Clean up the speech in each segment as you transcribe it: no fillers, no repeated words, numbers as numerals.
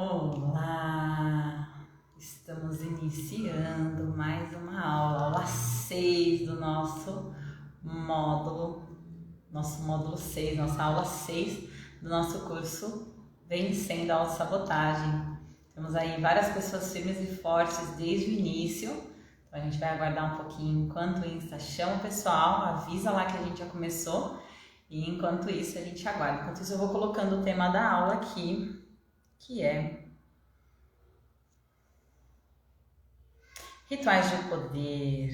Olá! Estamos iniciando mais uma aula 6 do nosso módulo 6, nossa aula 6 do nosso curso Vencendo a Autossabotagem. Temos aí várias pessoas firmes e fortes desde o início, então a gente vai aguardar um pouquinho enquanto o Insta chama o pessoal, avisa lá que a gente já começou e enquanto isso a gente aguarda. Enquanto isso eu vou colocando o tema da aula aqui, que é rituais de poder.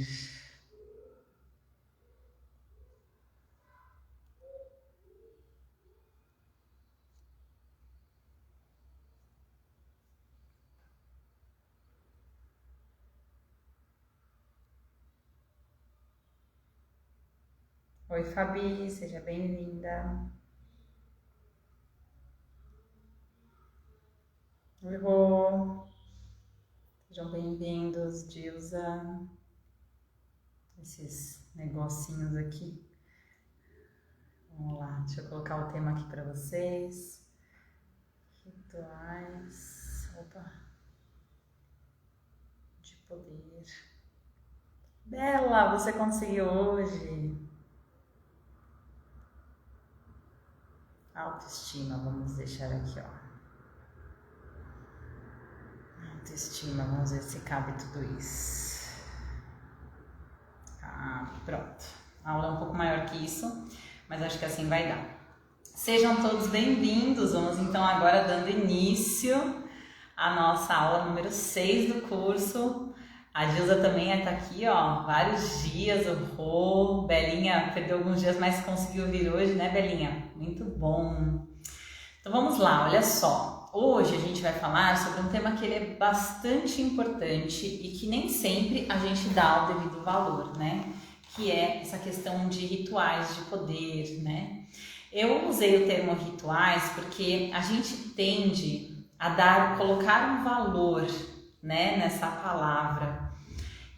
Oi, Fabi, seja bem-vinda. Oi, Rô. Sejam bem-vindos, Dilza. Esses negocinhos aqui. Vamos lá, deixa eu colocar o tema aqui para vocês. Rituais. Opa. De poder. Bela, você conseguiu hoje. Autoestima, vamos deixar aqui, ó. Autoestima, vamos ver se cabe tudo isso. Pronto. A aula é um pouco maior que isso, mas acho que assim vai dar. Sejam todos bem-vindos. Vamos então agora dando início à nossa aula número 6 do curso. A Dilza também está aqui, ó, vários dias, o Rô, Belinha perdeu alguns dias, mas conseguiu vir hoje, né, Belinha? Muito bom. Então vamos lá, olha só. Hoje a gente vai falar sobre um tema que ele é bastante importante e que nem sempre a gente dá o devido valor, né? Que é essa questão de rituais de poder, né? Eu usei o termo rituais porque a gente tende a colocar um valor, né, nessa palavra.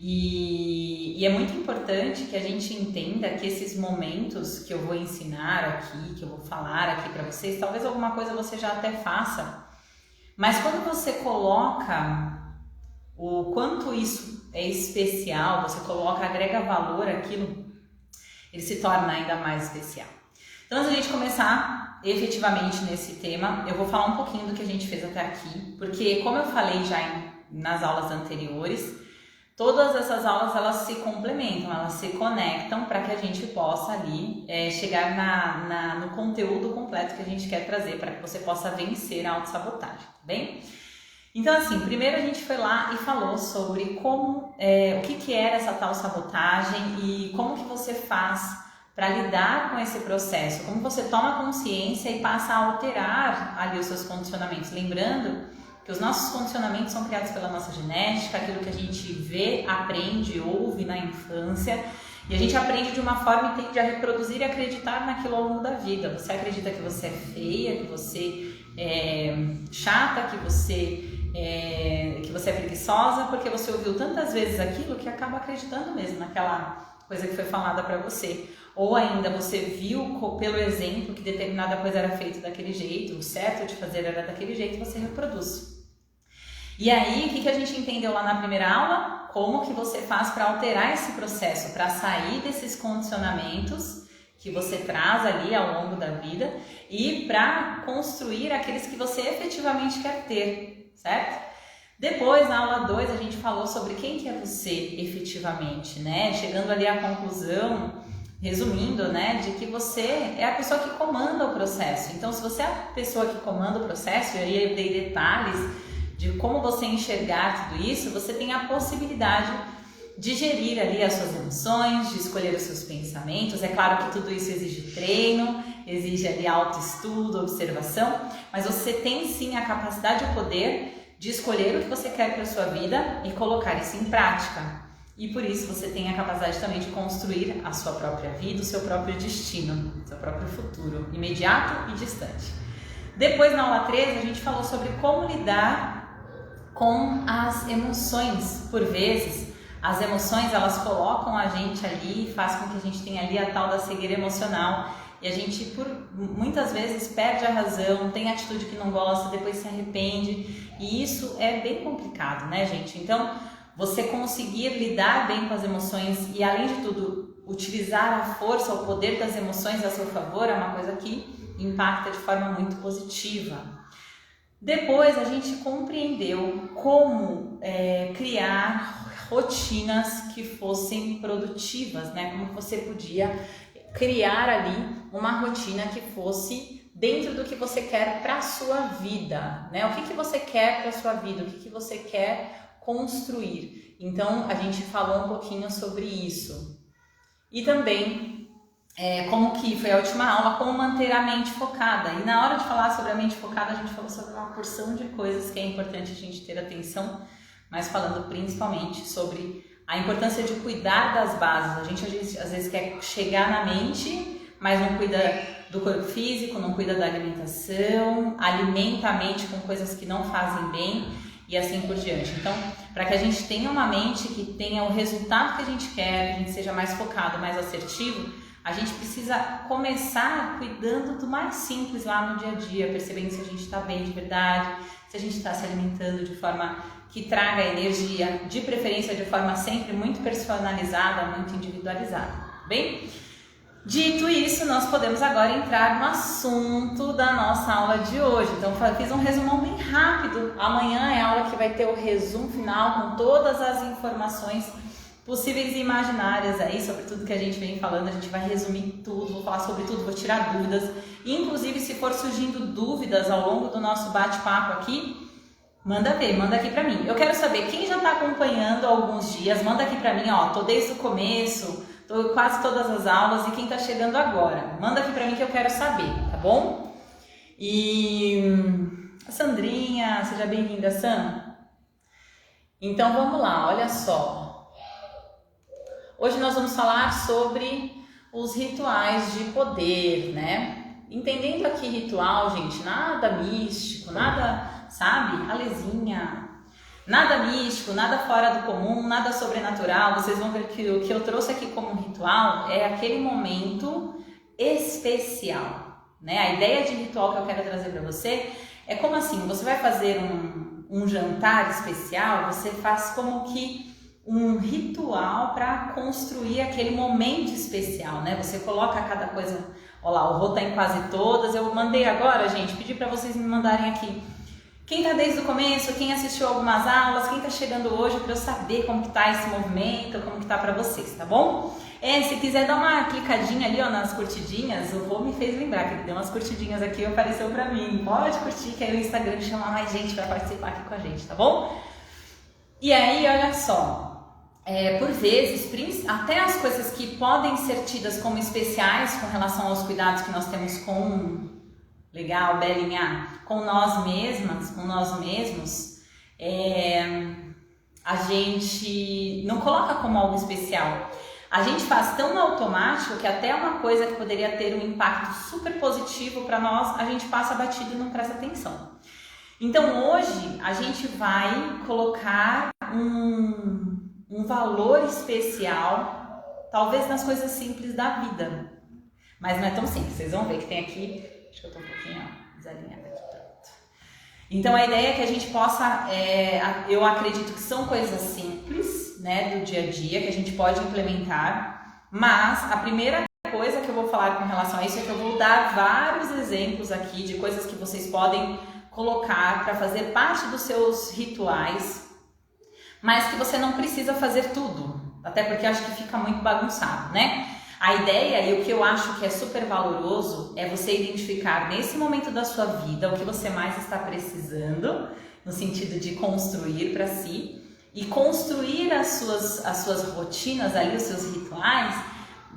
E é muito importante que a gente entenda que esses momentos que eu vou ensinar aqui, que eu vou falar aqui para vocês, talvez alguma coisa você já até faça, mas quando você coloca o quanto isso é especial, você agrega valor àquilo, ele se torna ainda mais especial. Então, antes de a gente começar efetivamente nesse tema, eu vou falar um pouquinho do que a gente fez até aqui, porque como eu falei já nas aulas anteriores, todas essas aulas elas se complementam, elas se conectam para que a gente possa ali chegar no conteúdo completo que a gente quer trazer para que você possa vencer a autossabotagem, tá bem? Então assim, primeiro a gente foi lá e falou sobre como, o que era essa tal sabotagem e como que você faz para lidar com esse processo, como você toma consciência e passa a alterar ali os seus condicionamentos, lembrando que os nossos condicionamentos são criados pela nossa genética, aquilo que a gente vê, aprende, ouve na infância, e a gente aprende de uma forma e tende a reproduzir e acreditar naquilo ao longo da vida. Você acredita que você é feia, que você é chata, que você é preguiçosa, porque você ouviu tantas vezes aquilo que acaba acreditando mesmo naquela coisa que foi falada para você. Ou ainda você viu pelo exemplo que determinada coisa era feita daquele jeito, o certo de fazer era daquele jeito e você reproduz. E aí, o que a gente entendeu lá na primeira aula? Como que você faz para alterar esse processo, para sair desses condicionamentos que você traz ali ao longo da vida e para construir aqueles que você efetivamente quer ter, certo? Depois, na aula 2, a gente falou sobre quem que é você efetivamente, né? Chegando ali à conclusão, resumindo, né, de que você é a pessoa que comanda o processo. Então, se você é a pessoa que comanda o processo, e aí eu dei detalhes de como você enxergar tudo isso, você tem a possibilidade de gerir ali as suas emoções, de escolher os seus pensamentos. É claro que tudo isso exige treino, exige ali autoestudo, observação, mas você tem sim a capacidade e o poder de escolher o que você quer para a sua vida e colocar isso em prática. E por isso você tem a capacidade também de construir a sua própria vida, o seu próprio destino, o seu próprio futuro, imediato e distante. Depois, na aula 13, a gente falou sobre como lidar com as emoções. Por vezes, as emoções elas colocam a gente ali e faz com que a gente tenha ali a tal da cegueira emocional. E e a gente muitas vezes perde a razão, tem atitude que não gosta, depois se arrepende, e isso é bem complicado, né, gente? Então, você conseguir lidar bem com as emoções e, além de tudo, utilizar a força, o poder das emoções a seu favor é uma coisa que impacta de forma muito positiva. Depois a gente compreendeu como criar rotinas que fossem produtivas, né? Como você podia criar ali uma rotina que fosse dentro do que você quer para a sua vida, né? O que você quer para a sua vida, o que você quer construir. Então a gente falou um pouquinho sobre isso. E também como que foi a última aula, como manter a mente focada. E na hora de falar sobre a mente focada, a gente falou sobre uma porção de coisas que é importante a gente ter atenção, mas falando principalmente sobre a importância de cuidar das bases. A gente às vezes quer chegar na mente, mas não cuida do corpo físico, não cuida da alimentação, alimenta a mente com coisas que não fazem bem e assim por diante. Então, para que a gente tenha uma mente que tenha o resultado que a gente quer, que a gente seja mais focado, mais assertivo, a gente precisa começar cuidando do mais simples lá no dia a dia, percebendo se a gente está bem de verdade, se a gente está se alimentando de forma que traga energia, de preferência de forma sempre muito personalizada, muito individualizada, bem? Dito isso, nós podemos agora entrar no assunto da nossa aula de hoje. Então, fiz um resumão bem rápido. Amanhã é a aula que vai ter o resumo final com todas as informações possíveis e imaginárias aí sobre tudo que a gente vem falando. A gente vai resumir tudo, vou falar sobre tudo, vou tirar dúvidas. Inclusive, se for surgindo dúvidas ao longo do nosso bate-papo aqui, manda ver, manda aqui pra mim. Eu quero saber quem já tá acompanhando há alguns dias, manda aqui pra mim, ó, tô desde o começo, tô quase todas as aulas, e quem tá chegando agora, manda aqui pra mim que eu quero saber, tá bom? E a Sandrinha, seja bem-vinda, Sam. Então vamos lá, olha só. Hoje nós vamos falar sobre os rituais de poder, né? Entendendo aqui ritual, gente, nada místico, nada, sabe? Alezinha. Nada místico, nada fora do comum, nada sobrenatural. Vocês vão ver que o que eu trouxe aqui como ritual é aquele momento especial, né? A ideia de ritual que eu quero trazer para você é como assim, você vai fazer um jantar especial, você faz como que um ritual para construir aquele momento especial, né? Você coloca cada coisa, ó lá, o Rô tá em quase todas, eu mandei agora, gente, pedi para vocês me mandarem aqui. Quem tá desde o começo, quem assistiu algumas aulas, quem tá chegando hoje, para eu saber como que tá esse movimento, como que tá para vocês, tá bom? Se quiser dar uma clicadinha ali, ó, nas curtidinhas, o Rô me fez lembrar que ele deu umas curtidinhas aqui e apareceu para mim. Pode curtir, que aí o Instagram chama mais gente para participar aqui com a gente, tá bom? E aí, olha só. Por vezes, até as coisas que podem ser tidas como especiais com relação aos cuidados que nós temos com, legal, Belinha, com nós mesmas, com nós mesmos, a gente não coloca como algo especial. A gente faz tão automático que até uma coisa que poderia ter um impacto super positivo para nós, a gente passa batido e não presta atenção. Então hoje a gente vai colocar um valor especial, talvez nas coisas simples da vida, mas não é tão simples. Vocês vão ver que tem aqui, acho que eu tô um pouquinho desalinhada aqui, pronto. Então a ideia é que a gente possa, eu acredito que são coisas simples, né, do dia a dia, que a gente pode implementar, mas a primeira coisa que eu vou falar com relação a isso é que eu vou dar vários exemplos aqui de coisas que vocês podem colocar para fazer parte dos seus rituais, mas que você não precisa fazer tudo, até porque acho que fica muito bagunçado, né? A ideia e o que eu acho que é super valoroso é você identificar nesse momento da sua vida o que você mais está precisando, no sentido de construir para si, e construir as suas rotinas ali, os seus rituais,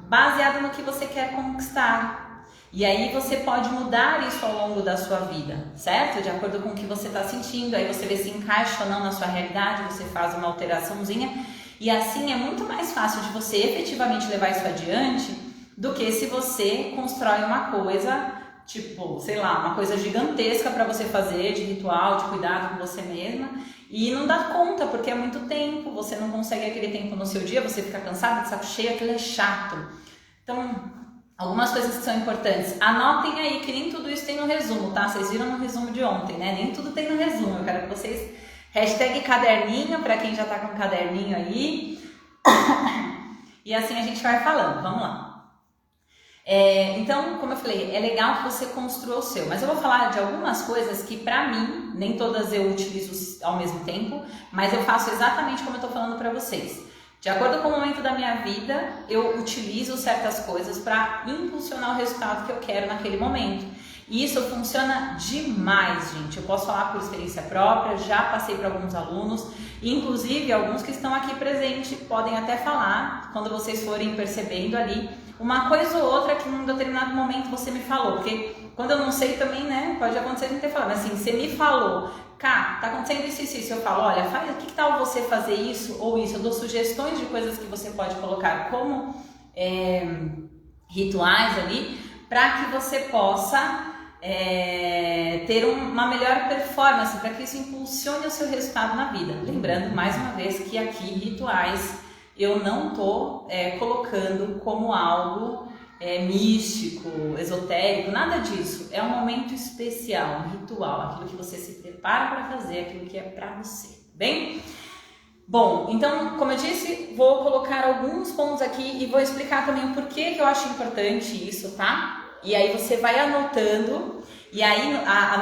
baseado no que você quer conquistar. E aí você pode mudar isso ao longo da sua vida, certo? De acordo com o que você está sentindo, aí você vê se encaixa ou não na sua realidade, você faz uma alteraçãozinha, e assim é muito mais fácil de você efetivamente levar isso adiante do que se você constrói uma coisa, tipo, sei lá, uma coisa gigantesca para você fazer, de ritual, de cuidado com você mesma, e não dá conta, porque é muito tempo, você não consegue aquele tempo no seu dia, você fica cansado, de saco cheio, aquilo é chato. Então, algumas coisas que são importantes. Anotem aí, que nem tudo isso tem no resumo, tá? Vocês viram no resumo de ontem, né? Nem tudo tem no resumo. Eu quero que vocês... Hashtag caderninho, para quem já tá com caderninho aí. E assim a gente vai falando. Vamos lá. Então, como eu falei, é legal que você construa o seu, mas eu vou falar de algumas coisas que pra mim, nem todas eu utilizo ao mesmo tempo, mas eu faço exatamente como eu tô falando pra vocês. De acordo com o momento da minha vida, eu utilizo certas coisas para impulsionar o resultado que eu quero naquele momento. E isso funciona demais, gente. Eu posso falar por experiência própria, já passei para alguns alunos, inclusive alguns que estão aqui presentes podem até falar, quando vocês forem percebendo ali, uma coisa ou outra que num determinado momento você me falou, porque quando eu não sei também, né, pode acontecer de não ter falado, mas assim, você me falou, Cá, tá acontecendo isso, eu falo, olha, faz, que tal você fazer isso ou isso, eu dou sugestões de coisas que você pode colocar como rituais ali, para que você possa ter uma melhor performance, para que isso impulsione o seu resultado na vida. Lembrando, mais uma vez, que aqui rituais eu não tô colocando como algo místico, esotérico, nada disso. É um momento especial, um ritual, aquilo que você se prepara para fazer, aquilo que é para você, bem? Bom, então, como eu disse, vou colocar alguns pontos aqui e vou explicar também o porquê que eu acho importante isso, tá? E aí você vai anotando, e aí a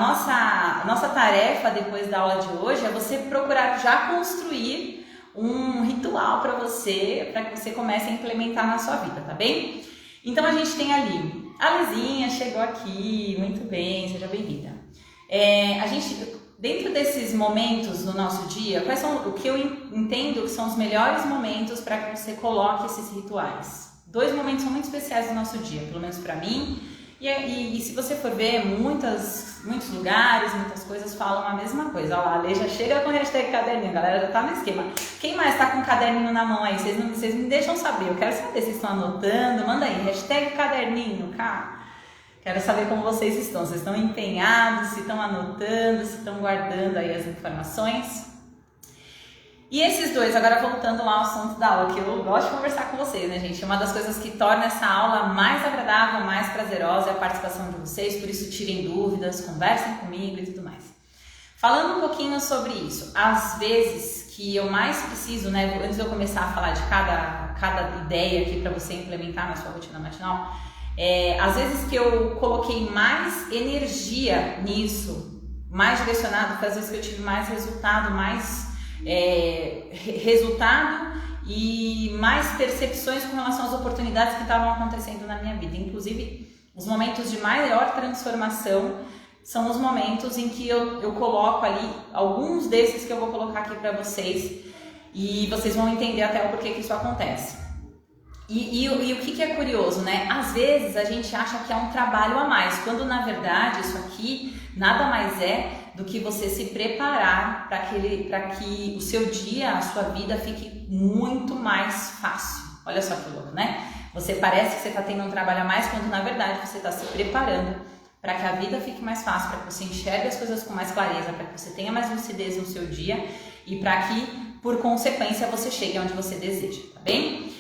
nossa tarefa depois da aula de hoje é você procurar já construir um ritual para que você comece a implementar na sua vida, tá bem? Então a gente tem ali, a Lizinha chegou aqui, muito bem, seja bem-vinda. A gente, dentro desses momentos do nosso dia, quais são o que eu entendo que são os melhores momentos para que você coloque esses rituais? 2 momentos são muito especiais do nosso dia, pelo menos para mim. E se você for ver, muitos lugares, muitas coisas falam a mesma coisa. Olha lá, a Lê já chega com hashtag caderninho, a galera já tá no esquema. Quem mais tá com caderninho na mão aí? Vocês me deixam saber, eu quero saber se estão anotando. Manda aí, hashtag caderninho, cara. Quero saber como vocês estão. Vocês estão empenhados, se estão anotando, se estão guardando aí as informações. E esses 2, agora voltando lá ao assunto da aula, que eu gosto de conversar com vocês, né, gente? Uma das coisas que torna essa aula mais agradável, mais prazerosa é a participação de vocês, por isso tirem dúvidas, conversem comigo e tudo mais. Falando um pouquinho sobre isso, às vezes que eu mais preciso, né, antes de eu começar a falar de cada ideia aqui para você implementar na sua rotina matinal, às vezes que eu coloquei mais energia nisso, mais direcionado, porque às vezes que eu tive mais resultado e mais percepções com relação às oportunidades que estavam acontecendo na minha vida. Inclusive, os momentos de maior transformação são os momentos em que eu coloco ali alguns desses que eu vou colocar aqui para vocês, e vocês vão entender até o porquê que isso acontece. E o que é curioso, né? Às vezes a gente acha que é um trabalho a mais, quando na verdade isso aqui nada mais é do que você se preparar para que o seu dia, a sua vida fique muito mais fácil. Olha só que louco, né? Você parece que você está tendo um trabalho a mais, quando na verdade você está se preparando para que a vida fique mais fácil, para que você enxergue as coisas com mais clareza, para que você tenha mais lucidez no seu dia e para que, por consequência, você chegue onde você deseja, tá bem?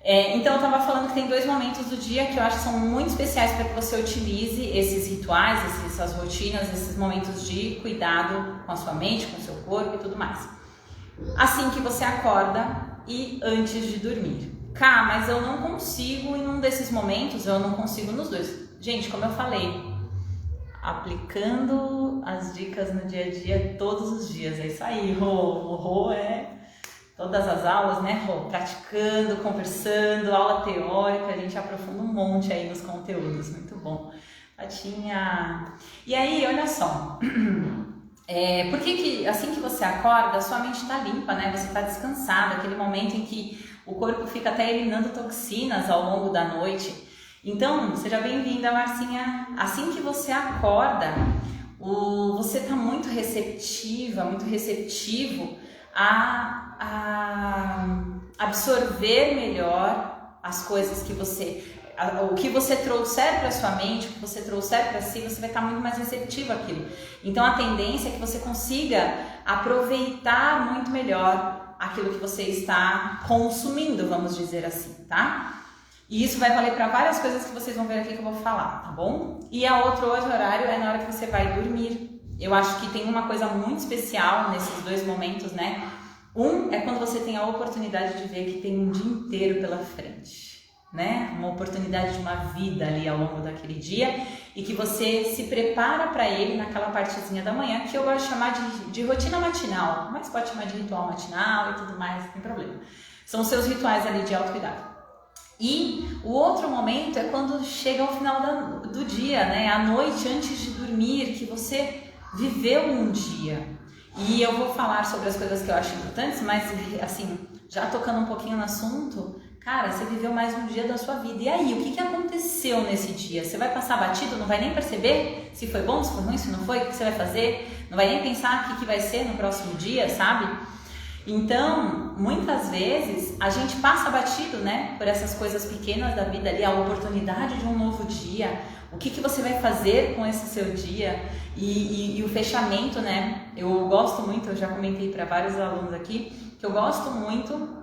Então eu estava falando que tem 2 momentos do dia que eu acho que são muito especiais para que você utilize esses rituais, essas rotinas, esses momentos de cuidado com a sua mente, com o seu corpo e tudo mais. Assim que você acorda e antes de dormir. Cá, mas eu não consigo em um desses momentos, eu não consigo nos 2. Gente, como eu falei, aplicando as dicas no dia a dia todos os dias, é isso aí, Rô é... Todas as aulas, né, praticando, conversando, aula teórica, a gente aprofunda um monte aí nos conteúdos, muito bom. Tatinha. E aí, olha só, por que assim que você acorda, sua mente está limpa, né, você está descansada, aquele momento em que o corpo fica até eliminando toxinas ao longo da noite. Então, seja bem-vinda, Marcinha. Assim que você acorda, você está muito receptiva, muito receptivo a absorver melhor as coisas que o que você trouxer para sua mente, o que você trouxer para si, você vai estar muito mais receptivo àquilo. Então a tendência é que você consiga aproveitar muito melhor aquilo que você está consumindo, vamos dizer assim, tá? E isso vai valer para várias coisas que vocês vão ver aqui que eu vou falar, tá bom? E a outro horário é na hora que você vai dormir. Eu acho que tem uma coisa muito especial nesses dois momentos, né? Um é quando você tem a oportunidade de ver que tem um dia inteiro pela frente, né? Uma oportunidade de uma vida ali ao longo daquele dia e que você se prepara para ele naquela partezinha da manhã, que eu gosto de chamar de rotina matinal, mas pode chamar de ritual matinal e tudo mais, não tem problema. São os seus rituais ali de autocuidado. E o outro momento é quando chega ao final do dia, né? À noite, antes de dormir, que você viveu um dia. E eu vou falar sobre as coisas que eu acho importantes, mas assim, já tocando um pouquinho no assunto, cara, você viveu mais um dia da sua vida. E aí, o que aconteceu nesse dia? Você vai passar batido, não vai nem perceber se foi bom, se foi ruim, se não foi, o que você vai fazer? Não vai nem pensar o que vai ser no próximo dia, sabe? Então, muitas vezes, a gente passa batido, né, por essas coisas pequenas da vida ali, a oportunidade de um novo dia, o que você vai fazer com esse seu dia e o fechamento, né? Eu gosto muito, eu já comentei para vários alunos aqui, que eu gosto muito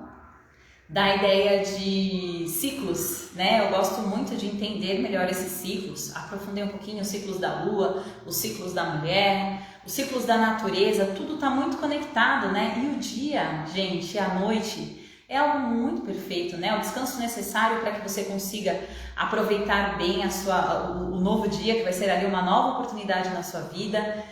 da ideia de ciclos, né? Eu gosto muito de entender melhor esses ciclos, aprofundei um pouquinho os ciclos da lua, os ciclos da mulher, os ciclos da natureza, tudo está muito conectado, né? E o dia, gente, a noite é algo muito perfeito, né? O descanso necessário para que você consiga aproveitar bem o novo dia, que vai ser ali uma nova oportunidade na sua vida.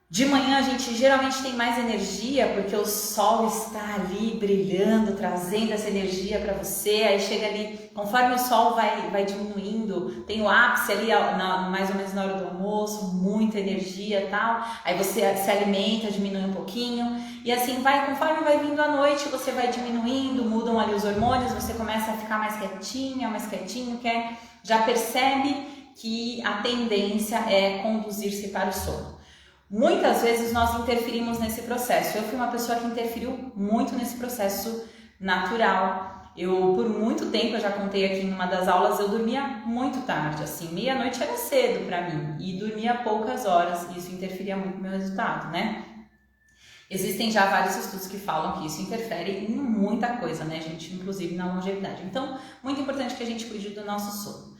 De manhã a gente geralmente tem mais energia porque o sol está ali brilhando, trazendo essa energia para você. Aí chega ali, conforme o sol vai diminuindo, tem o ápice ali mais ou menos na hora do almoço, muita energia e tal. Aí você se alimenta, diminui um pouquinho e assim vai, conforme vai vindo a noite, você vai diminuindo, mudam ali os hormônios, você começa a ficar mais quietinha, mais quietinho, já percebe que a tendência é conduzir-se para o sono. Muitas vezes nós interferimos nesse processo. Eu fui uma pessoa que interferiu muito nesse processo natural. Por muito tempo, eu já contei aqui em uma das aulas, eu dormia muito tarde, assim, meia-noite era cedo para mim e dormia poucas horas, e isso interferia muito no meu resultado, né? Existem já vários estudos que falam que isso interfere em muita coisa, né, gente? Inclusive na longevidade. Então, muito importante que a gente cuide do nosso sono.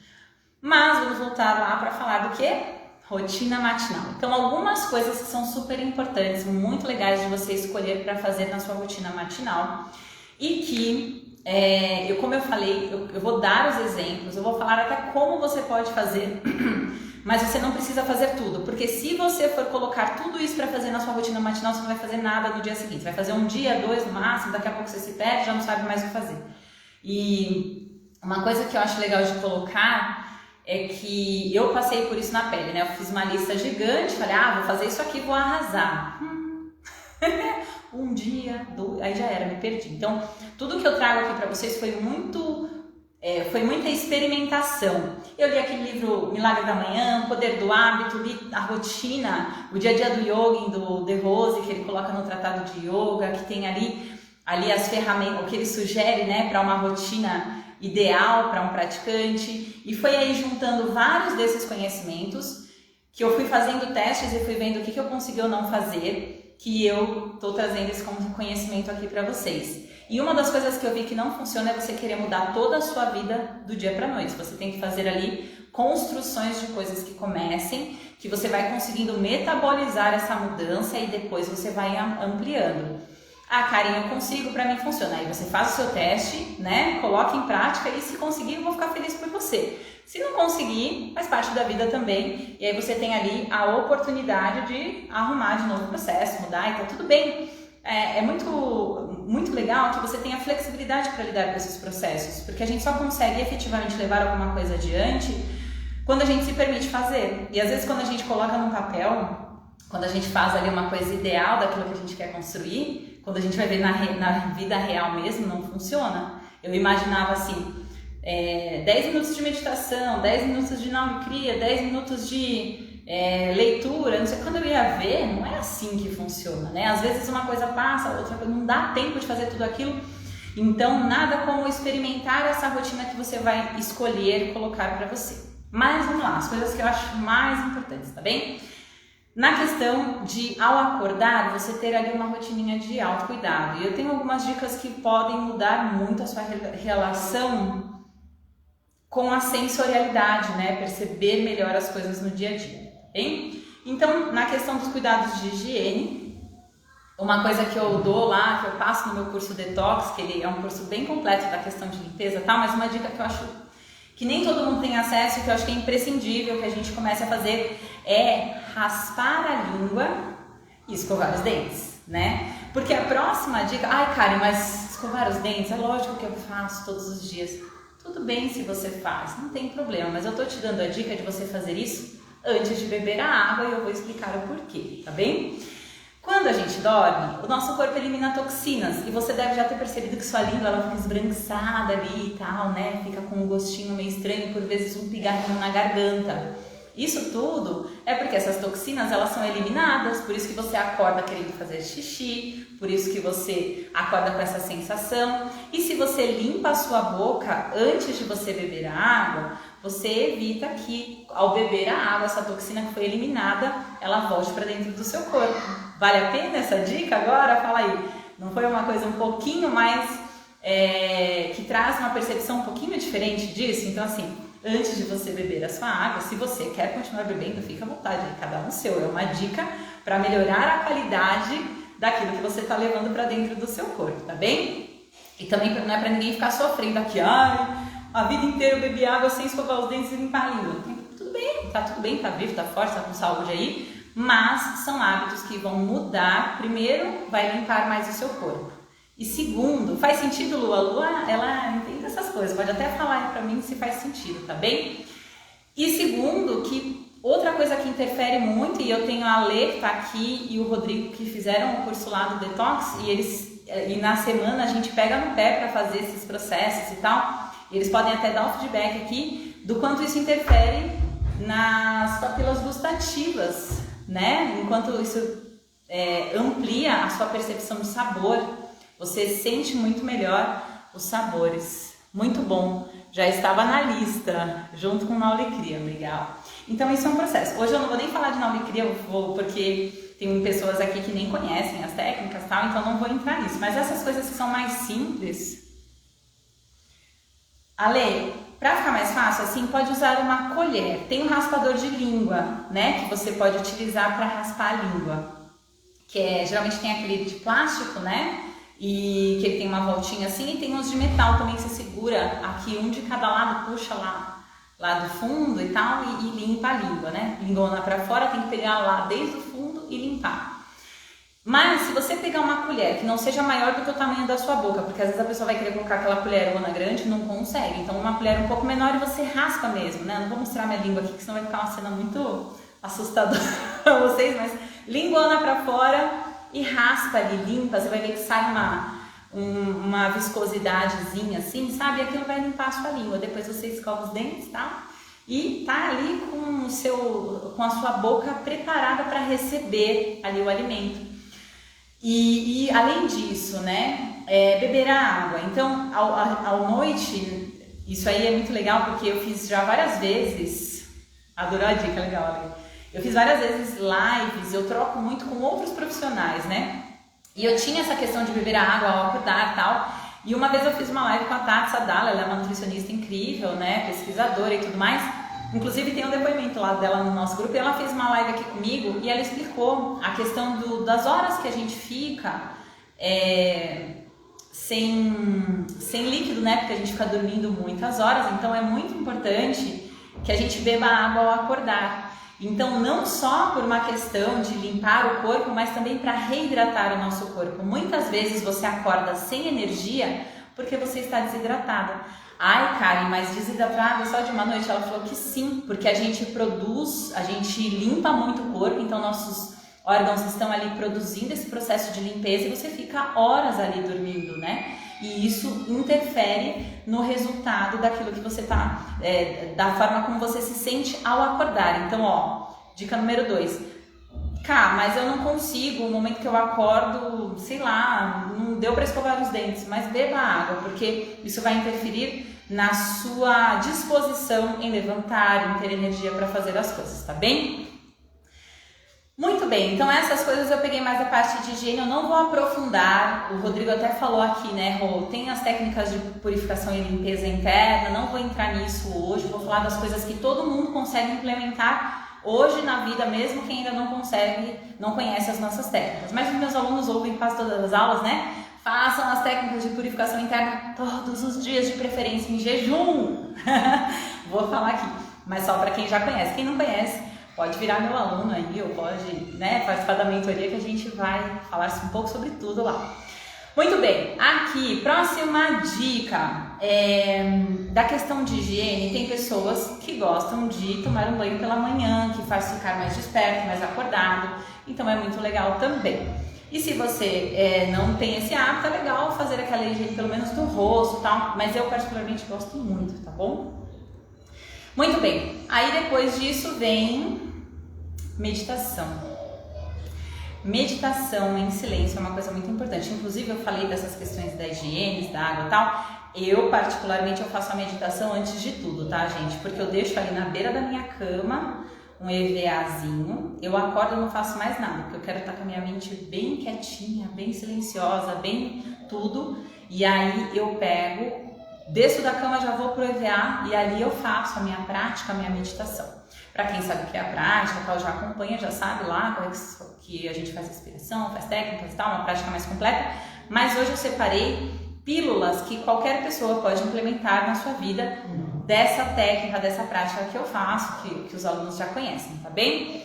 Mas vamos voltar lá para falar do quê? Rotina matinal. Então, algumas coisas que são super importantes, muito legais de você escolher para fazer na sua rotina matinal e que, como eu falei, eu vou dar os exemplos, eu vou falar até como você pode fazer, mas você não precisa fazer tudo, porque se você for colocar tudo isso para fazer na sua rotina matinal, você não vai fazer nada no dia seguinte, você vai fazer um dia, dois no máximo, daqui a pouco você se perde, já não sabe mais o que fazer. E uma coisa que eu acho legal de colocar é que eu passei por isso na pele, né? Eu fiz uma lista gigante, falei, vou fazer isso aqui, vou arrasar. Um dia, dois, aí já era, me perdi. Então, tudo que eu trago aqui para vocês foi muita experimentação. Eu li aquele livro Milagre da Manhã, Poder do Hábito, li a rotina, o dia a dia do yoga, do De Rose, que ele coloca no Tratado de Yoga, que tem ali as ferramentas, o que ele sugere, né, para uma rotina ideal para um praticante, e foi aí juntando vários desses conhecimentos que eu fui fazendo testes e fui vendo o que eu consegui ou não fazer, que eu estou trazendo esse conhecimento aqui para vocês. E uma das coisas que eu vi que não funciona é você querer mudar toda a sua vida do dia para a noite. Você tem que fazer ali construções de coisas que comecem, que você vai conseguindo metabolizar essa mudança e depois você vai ampliando. Karen, eu consigo, para mim funciona. Aí você faz o seu teste, né? Coloca em prática e se conseguir eu vou ficar feliz por você. Se não conseguir, faz parte da vida também. E aí você tem ali a oportunidade de arrumar de novo o processo, mudar e tá tudo bem. É muito, muito legal que você tenha flexibilidade para lidar com esses processos, porque a gente só consegue efetivamente levar alguma coisa adiante quando a gente se permite fazer. E às vezes quando a gente coloca num papel, quando a gente faz ali uma coisa ideal daquilo que a gente quer construir, quando a gente vai ver na vida real mesmo, não funciona. Eu imaginava assim, 10 minutos de meditação, 10 minutos de não-cria, 10 minutos de leitura, não sei, quando eu ia ver, não é assim que funciona, né? Às vezes uma coisa passa, a outra não dá tempo de fazer tudo aquilo, então nada como experimentar essa rotina que você vai escolher colocar para você. Mas vamos lá, as coisas que eu acho mais importantes, tá bem? Na questão de, ao acordar, você ter ali uma rotininha de autocuidado. E eu tenho algumas dicas que podem mudar muito a sua relação com a sensorialidade, né? Perceber melhor as coisas no dia a dia, tá bem? Então, na questão dos cuidados de higiene, uma coisa que eu dou lá, que eu passo no meu curso Detox, que ele é um curso bem completo da questão de limpeza e tal, mas uma dica que eu acho que nem todo mundo tem acesso, que eu acho que é imprescindível que a gente comece a fazer, é raspar a língua e escovar os dentes, né? Porque a próxima dica, ai Karen, mas escovar os dentes, é lógico que eu faço todos os dias. Tudo bem se você faz, não tem problema, mas eu tô te dando a dica de você fazer isso antes de beber a água e eu vou explicar o porquê, tá bem? Quando a gente dorme, o nosso corpo elimina toxinas e você deve já ter percebido que sua língua ela fica esbranquiçada ali e tal, né? Fica com um gostinho meio estranho, por vezes um pigarrinho na garganta. Isso tudo é porque essas toxinas elas são eliminadas, por isso que você acorda querendo fazer xixi, por isso que você acorda com essa sensação. E se você limpa a sua boca antes de você beber a água, você evita que ao beber a água, essa toxina que foi eliminada, ela volte para dentro do seu corpo. Vale a pena essa dica agora? Fala aí. Não foi uma coisa um pouquinho mais, que traz uma percepção um pouquinho diferente disso? Então assim, antes de você beber a sua água, se você quer continuar bebendo, fica à vontade, cada um seu. É uma dica para melhorar a qualidade daquilo que você está levando para dentro do seu corpo, tá bem? E também não é para ninguém ficar sofrendo aqui, ai, a vida inteira eu bebi água sem escovar os dentes e limpar a língua. Tudo bem, tá vivo, tá forte, tá com saúde aí, mas são hábitos que vão mudar. Primeiro, vai limpar mais o seu corpo. E segundo, faz sentido, Lu? A Lu, ela entende essas coisas, pode até falar aí pra mim se faz sentido, tá bem? E segundo, que outra coisa que interfere muito, e eu tenho a Lê que tá aqui e o Rodrigo que fizeram o curso lá do Detox, e na semana a gente pega no pé para fazer esses processos e tal, e eles podem até dar um feedback aqui do quanto isso interfere nas papilas gustativas, né? Enquanto isso amplia a sua percepção de sabor, você sente muito melhor os sabores. Muito bom. Já estava na lista, junto com Naulicria, legal. Então isso é um processo. Hoje eu não vou nem falar de Naulicria, porque tem pessoas aqui que nem conhecem as técnicas e tal, então não vou entrar nisso. Mas essas coisas que são mais simples... Ale, para ficar mais fácil, assim, pode usar uma colher. Tem um raspador de língua, né, que você pode utilizar para raspar a língua. Que geralmente tem aquele de plástico, né? E que ele tem uma voltinha assim, e tem uns de metal também que você segura aqui, um de cada lado, puxa lá do fundo e tal, e limpa a língua, né? Lingona pra fora, tem que pegar lá desde o fundo e limpar. Mas se você pegar uma colher que não seja maior do que o tamanho da sua boca, porque às vezes a pessoa vai querer colocar aquela colherona grande e não consegue, então uma colher um pouco menor e você raspa mesmo, né? Não vou mostrar minha língua aqui, que senão vai ficar uma cena muito assustadora pra vocês, mas lingona pra fora e raspa ali, limpa, você vai ver que sai uma viscosidadezinha assim, sabe? E aquilo vai limpar a sua língua. Depois você escova os dentes, tá? E tá ali com a sua boca preparada para receber ali o alimento. E além disso, né? Beber a água. Então, à noite, isso aí é muito legal porque eu fiz já várias vezes. Adorou a dica, legal, ali. Eu fiz várias vezes lives, eu troco muito com outros profissionais, né? E eu tinha essa questão de beber a água ao acordar e tal. E uma vez eu fiz uma live com a Tati Sadala, ela é uma nutricionista incrível, né? Pesquisadora e tudo mais. Inclusive tem um depoimento lá dela no nosso grupo e ela fez uma live aqui comigo e ela explicou a questão das horas que a gente fica sem líquido, né? Porque a gente fica dormindo muitas horas, então é muito importante que a gente beba água ao acordar. Então, não só por uma questão de limpar o corpo, mas também para reidratar o nosso corpo. Muitas vezes você acorda sem energia porque você está desidratada. Ai, Karen, mas desidratada só de uma noite? Ela falou que sim, porque a gente limpa muito o corpo, então nossos órgãos estão ali produzindo esse processo de limpeza e você fica horas ali dormindo, né? E isso interfere no resultado daquilo que você tá, da forma como você se sente ao acordar. Então, ó, dica número 2. Mas eu não consigo, no momento que eu acordo, sei lá, não deu para escovar os dentes, mas beba água, porque isso vai interferir na sua disposição em levantar, em ter energia para fazer as coisas, tá bem? Muito bem, então essas coisas eu peguei mais da parte de higiene, eu não vou aprofundar, o Rodrigo até falou aqui, né, Rô, tem as técnicas de purificação e limpeza interna, não vou entrar nisso hoje, vou falar das coisas que todo mundo consegue implementar hoje na vida, mesmo quem ainda não consegue, não conhece as nossas técnicas. Mas os meus alunos ouvem quase todas as aulas, né? Façam as técnicas de purificação interna todos os dias, de preferência em jejum. Vou falar aqui, mas só para quem já conhece. Quem não conhece, pode virar meu aluno aí, ou pode, né, participar da mentoria que a gente vai falar um pouco sobre tudo lá. Muito bem, aqui, próxima dica, da questão de higiene. Tem pessoas que gostam de tomar um banho pela manhã, que faz ficar mais desperto, mais acordado, então é muito legal também. E se você não tem esse hábito, é legal fazer aquela higiene pelo menos do rosto e tal, mas eu particularmente gosto muito, tá bom? Muito bem, aí depois disso vem meditação. Meditação em silêncio é uma coisa muito importante. Inclusive eu falei dessas questões da higiene, da água e tal. Eu particularmente eu faço a meditação antes de tudo, tá, gente? Porque eu deixo ali na beira da minha cama um EVAzinho, eu acordo e não faço mais nada, porque eu quero estar com a minha mente bem quietinha, bem silenciosa, bem tudo, e aí eu pego, desço da cama, já vou pro EVA e ali eu faço a minha prática, a minha meditação. Para quem sabe o que é a prática, qual já acompanha, já sabe lá que a gente faz respiração, faz técnicas e tal, uma prática mais completa, mas hoje eu separei pílulas que qualquer pessoa pode implementar na sua vida dessa técnica, dessa prática que eu faço, que os alunos já conhecem, tá bem?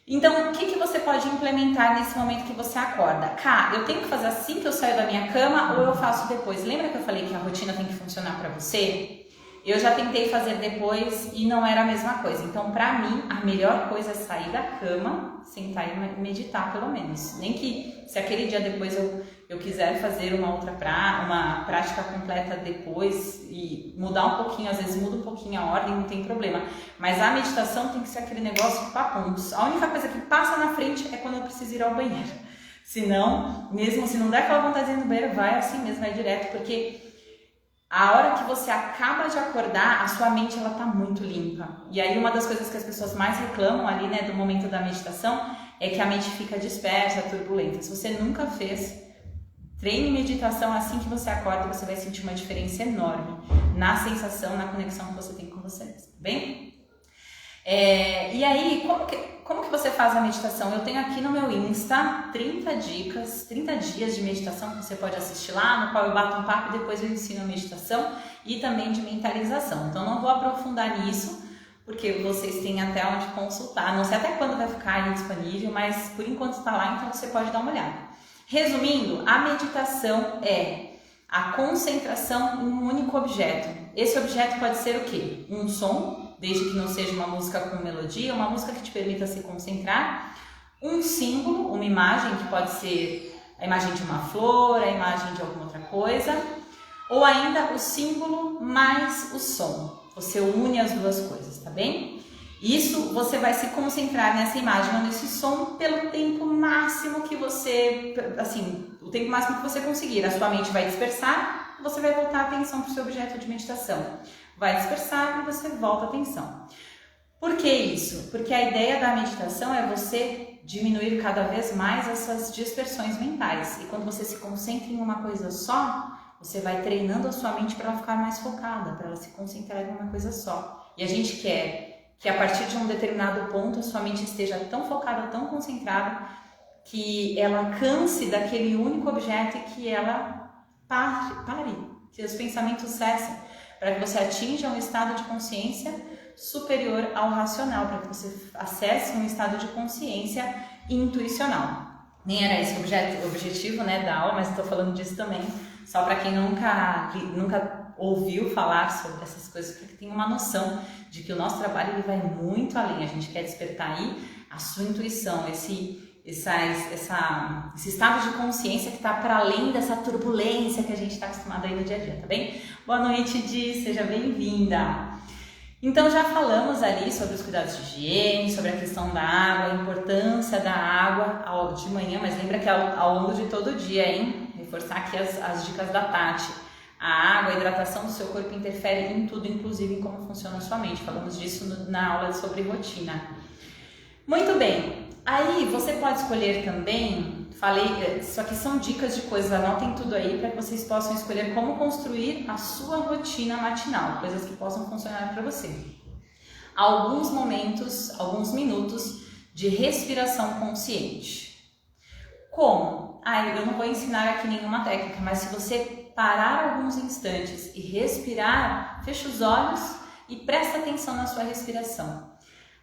Então, o que você pode implementar nesse momento que você acorda? Eu tenho que fazer assim que eu saio da minha cama ou eu faço depois? Lembra que eu falei que a rotina tem que funcionar para você? Eu já tentei fazer depois e não era a mesma coisa. Então, pra mim, a melhor coisa é sair da cama, sentar e meditar pelo menos. Nem que se aquele dia depois eu quiser fazer uma prática completa depois e mudar um pouquinho, às vezes muda um pouquinho a ordem, não tem problema. Mas a meditação tem que ser aquele negócio papuntos. A única coisa que passa na frente é quando eu preciso ir ao banheiro. Senão, mesmo se não der aquela vontade de ir no banheiro, vai assim mesmo, vai direto, porque a hora que você acaba de acordar, a sua mente ela tá muito limpa. E aí uma das coisas que as pessoas mais reclamam ali, né, do momento da meditação, é que a mente fica dispersa, turbulenta. Se você nunca fez, treine meditação assim que você acorda, você vai sentir uma diferença enorme na sensação, na conexão que você tem com você mesmo, tá bem? E aí, como que você faz a meditação? Eu tenho aqui no meu Insta 30 dicas, 30 dias de meditação que você pode assistir lá, no qual eu bato um papo e depois eu ensino a meditação e também de mentalização. Então não vou aprofundar nisso, porque vocês têm até onde consultar. Não sei até quando vai ficar aí disponível, mas por enquanto está lá, então você pode dar uma olhada. Resumindo, a meditação é a concentração em um único objeto. Esse objeto pode ser o quê? Um som, desde que não seja uma música com melodia, uma música que te permita se concentrar, um símbolo, uma imagem, que pode ser a imagem de uma flor, a imagem de alguma outra coisa, ou ainda o símbolo mais o som. Você une as duas coisas, tá bem? Isso você vai se concentrar nessa imagem ou nesse som pelo tempo máximo que você, o tempo máximo que você conseguir. A sua mente vai dispersar, você vai voltar a atenção para o seu objeto de meditação. Vai dispersar e você volta a atenção. Por que isso? Porque a ideia da meditação é você diminuir cada vez mais essas dispersões mentais. E quando você se concentra em uma coisa só, você vai treinando a sua mente para ela ficar mais focada, para ela se concentrar em uma coisa só. E a gente quer que a partir de um determinado ponto a sua mente esteja tão focada, tão concentrada, que ela canse daquele único objeto e que ela pare, que os pensamentos cessem, para que você atinja um estado de consciência superior ao racional, para que você acesse um estado de consciência intuicional. Nem era esse o objetivo, né, da aula, mas estou falando disso também, só para quem nunca ouviu falar sobre essas coisas, para que tenha uma noção de que o nosso trabalho ele vai muito além. A gente quer despertar aí a sua intuição, esse estado de consciência que está para além dessa turbulência que a gente está acostumado aí no dia a dia, tá bem? Boa noite, Di, seja bem-vinda! Então já falamos ali sobre os cuidados de higiene, sobre a questão da água, a importância da água de manhã, mas lembra que ao longo de todo o dia, hein? Reforçar aqui as dicas da Tati. A água, a hidratação do seu corpo interfere em tudo, inclusive em como funciona a sua mente. Falamos disso na aula sobre rotina. Muito bem. Aí você pode escolher também, isso aqui são dicas de coisas, anotem tudo aí para que vocês possam escolher como construir a sua rotina matinal, coisas que possam funcionar para você. Alguns minutos de respiração consciente. Como? Eu não vou ensinar aqui nenhuma técnica, mas se você parar alguns instantes e respirar, fecha os olhos e presta atenção na sua respiração.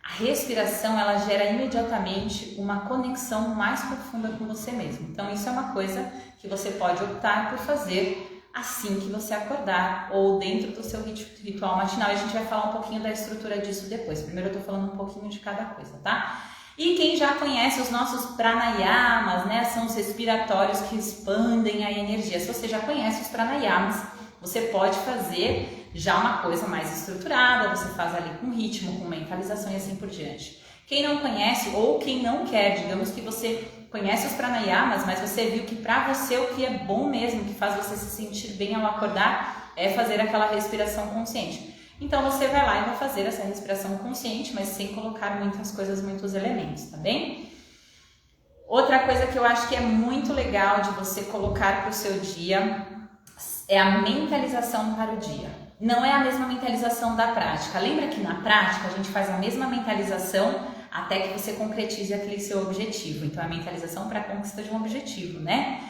A respiração, ela gera imediatamente uma conexão mais profunda com você mesmo. Então isso é uma coisa que você pode optar por fazer assim que você acordar ou dentro do seu ritual matinal. E a gente vai falar um pouquinho da estrutura disso depois. Primeiro eu tô falando um pouquinho de cada coisa, tá? E quem já conhece os nossos pranayamas, né? São os respiratórios que expandem a energia. Se você já conhece os pranayamas, você pode fazer já uma coisa mais estruturada, você faz ali com ritmo, com mentalização e assim por diante. Quem não conhece ou quem não quer, digamos que você conhece os pranayamas, mas você viu que para você o que é bom mesmo, que faz você se sentir bem ao acordar, é fazer aquela respiração consciente. Então você vai lá e vai fazer essa respiração consciente, mas sem colocar muitas coisas, muitos elementos, tá bem? Outra coisa que eu acho que é muito legal de você colocar para o seu dia é a mentalização para o dia. Não é a mesma mentalização da prática. Lembra que na prática a gente faz a mesma mentalização até que você concretize aquele seu objetivo. Então a mentalização para a conquista de um objetivo, né?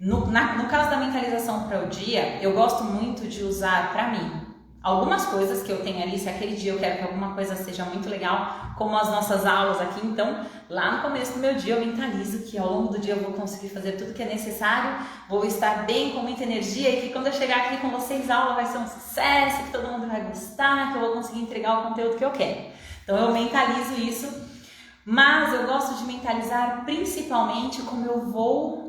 No caso da mentalização para o dia, eu gosto muito de usar para mim algumas coisas que eu tenho ali, se aquele dia eu quero que alguma coisa seja muito legal, como as nossas aulas aqui, então lá no começo do meu dia eu mentalizo que ao longo do dia eu vou conseguir fazer tudo que é necessário, vou estar bem, com muita energia e que quando eu chegar aqui com vocês a aula vai ser um sucesso, que todo mundo vai gostar, que eu vou conseguir entregar o conteúdo que eu quero. Então eu mentalizo isso, mas eu gosto de mentalizar principalmente como eu vou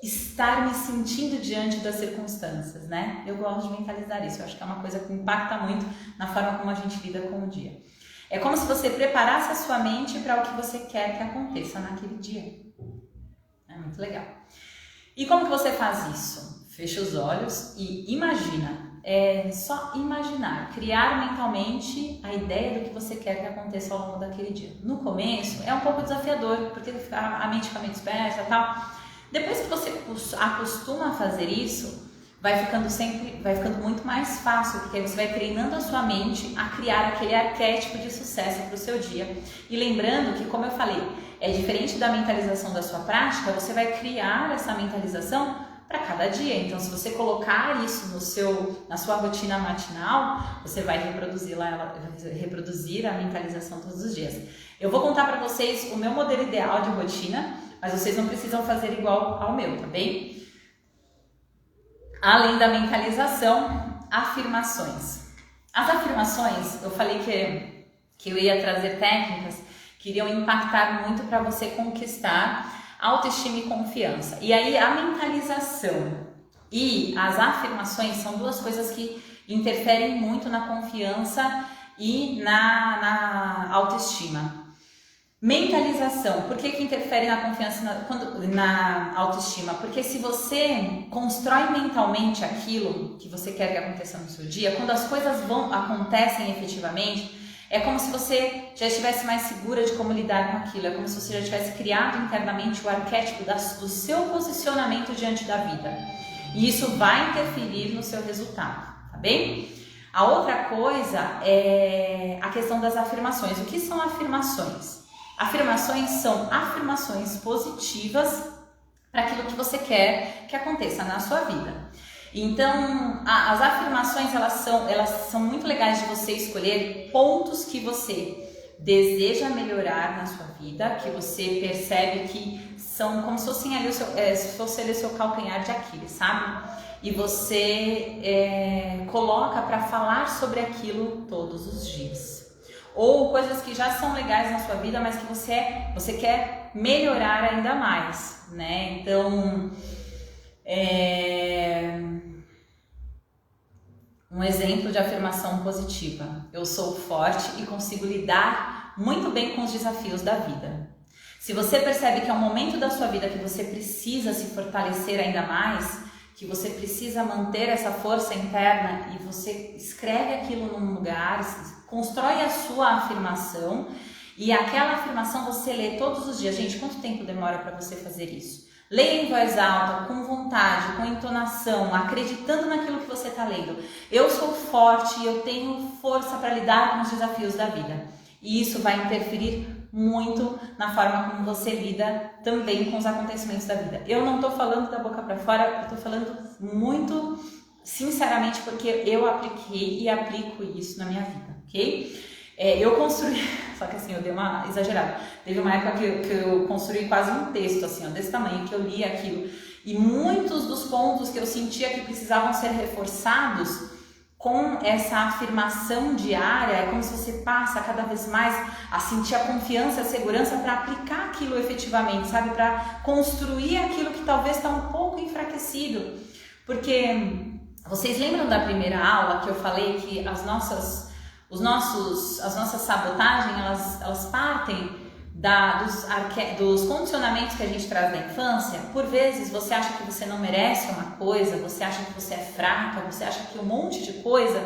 estar me sentindo diante das circunstâncias, né? Eu gosto de mentalizar isso, eu acho que é uma coisa que impacta muito na forma como a gente lida com o dia. É como se você preparasse a sua mente para o que você quer que aconteça naquele dia. É muito legal. E como que você faz isso? Fecha os olhos e imagina. É só imaginar, criar mentalmente a ideia do que você quer que aconteça ao longo daquele dia. No começo é um pouco desafiador, porque a mente fica meio dispersa e tal. Depois que você acostuma a fazer isso, vai ficando muito mais fácil, porque aí você vai treinando a sua mente a criar aquele arquétipo de sucesso para o seu dia. E lembrando que, como eu falei, é diferente da mentalização da sua prática, você vai criar essa mentalização para cada dia. Então, se você colocar isso na sua rotina matinal, você vai reproduzir a mentalização todos os dias. Eu vou contar para vocês o meu modelo ideal de rotina, mas vocês não precisam fazer igual ao meu, tá bem? Além da mentalização, afirmações. As afirmações, eu falei que eu ia trazer técnicas que iriam impactar muito para você conquistar autoestima e confiança. E aí a mentalização e as afirmações são duas coisas que interferem muito na confiança e na autoestima. Mentalização, por que interfere na confiança e na autoestima? Porque se você constrói mentalmente aquilo que você quer que aconteça no seu dia, quando as coisas acontecem efetivamente, é como se você já estivesse mais segura de como lidar com aquilo, é como se você já tivesse criado internamente o arquétipo do seu posicionamento diante da vida. E isso vai interferir no seu resultado, tá bem? A outra coisa é a questão das afirmações. O que são afirmações? Afirmações são afirmações positivas para aquilo que você quer que aconteça na sua vida. Então, as afirmações elas são muito legais de você escolher pontos que você deseja melhorar na sua vida, que você percebe que são como se fossem ali o seu calcanhar de Aquiles, sabe? E você coloca para falar sobre aquilo todos os dias. Ou coisas que já são legais na sua vida, mas que você quer melhorar ainda mais, né? Então, um exemplo de afirmação positiva. Eu sou forte e consigo lidar muito bem com os desafios da vida. Se você percebe que é um momento da sua vida que você precisa se fortalecer ainda mais, que você precisa manter essa força interna e você escreve aquilo num lugar, constrói a sua afirmação E aquela afirmação você lê todos os dias. Gente, quanto tempo demora para você fazer isso? Leia em voz alta, com vontade, com entonação, acreditando naquilo que você está lendo. Eu sou forte e eu tenho força para lidar com os desafios da vida. E isso vai interferir muito na forma como você lida também com os acontecimentos da vida. Eu não estou falando da boca para fora, eu estou falando muito sinceramente porque eu apliquei e aplico isso na minha vida, ok? Eu construí, só que assim, eu dei uma exagerada. Teve uma época que eu construí quase um texto, assim, ó, desse tamanho, que eu li aquilo. E muitos dos pontos que eu sentia que precisavam ser reforçados com essa afirmação diária, é como se você passa cada vez mais a sentir a confiança, a segurança para aplicar aquilo efetivamente, sabe? Para construir aquilo que talvez está um pouco enfraquecido. Porque vocês lembram da primeira aula que eu falei que as nossas sabotagens, elas partem dos condicionamentos que a gente traz da infância? Por vezes você acha que você não merece uma coisa, você acha que você é fraca, você acha que um monte de coisa,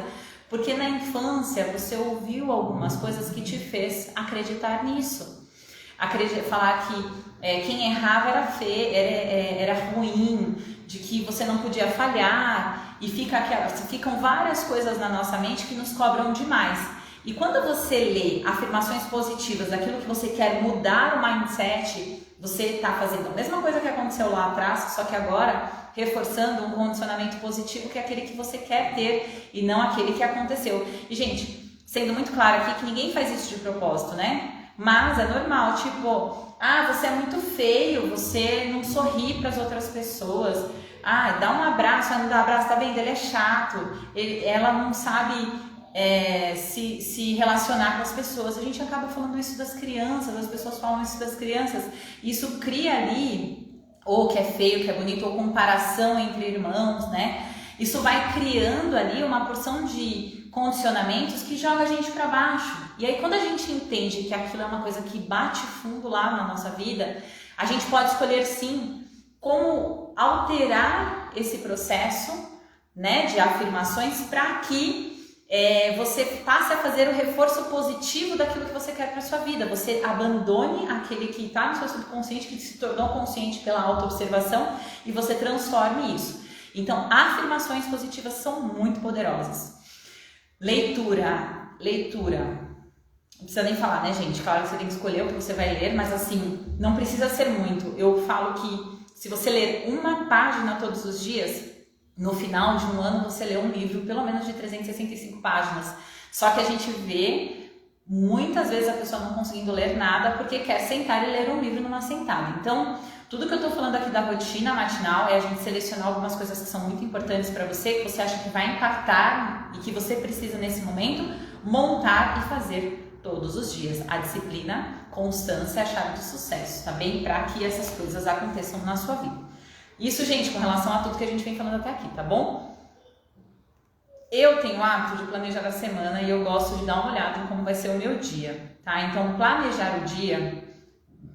porque na infância você ouviu algumas coisas que te fez acreditar nisso. Falar que quem errava era feio, era ruim, de que você não podia falhar, e ficam várias coisas na nossa mente que nos cobram demais. E quando você lê afirmações positivas daquilo que você quer mudar o mindset, você está fazendo a mesma coisa que aconteceu lá atrás, só que agora reforçando um condicionamento positivo que é aquele que você quer ter e não aquele que aconteceu. E gente, sendo muito claro aqui que ninguém faz isso de propósito, né? Mas é normal, tipo, você é muito feio, você não sorri para as outras pessoas, dá um abraço, não dá abraço, tá vendo? Ele é chato, ela não sabe se relacionar com as pessoas. A gente acaba falando isso das crianças, as pessoas falam isso das crianças, isso cria ali, ou que é feio, que é bonito, ou comparação entre irmãos, né? Isso vai criando ali uma porção de condicionamentos que joga a gente para baixo. E aí quando a gente entende que aquilo é uma coisa que bate fundo lá na nossa vida, a gente pode escolher sim como alterar esse processo, né, de afirmações para que você passe a fazer o reforço positivo daquilo que você quer para sua vida. Você abandone aquele que está no seu subconsciente, que se tornou consciente pela autoobservação, e você transforme isso. Então, afirmações positivas são muito poderosas. Leitura. Não precisa nem falar, né, gente? Claro que você tem que escolher o que você vai ler, mas assim, não precisa ser muito. Eu falo que se você ler uma página todos os dias, no final de um ano você lê um livro pelo menos de 365 páginas. Só que a gente vê muitas vezes a pessoa não conseguindo ler nada porque quer sentar e ler um livro numa sentada. Então, tudo que eu tô falando aqui da rotina matinal é a gente selecionar algumas coisas que são muito importantes para você, que você acha que vai impactar e que você precisa nesse momento montar e fazer todos os dias. A disciplina, constância é a chave do sucesso, tá bem? Para que essas coisas aconteçam na sua vida. Isso, gente, com relação a tudo que a gente vem falando até aqui, tá bom? Eu tenho o hábito de planejar a semana e eu gosto de dar uma olhada em como vai ser o meu dia, tá? Então, planejar o dia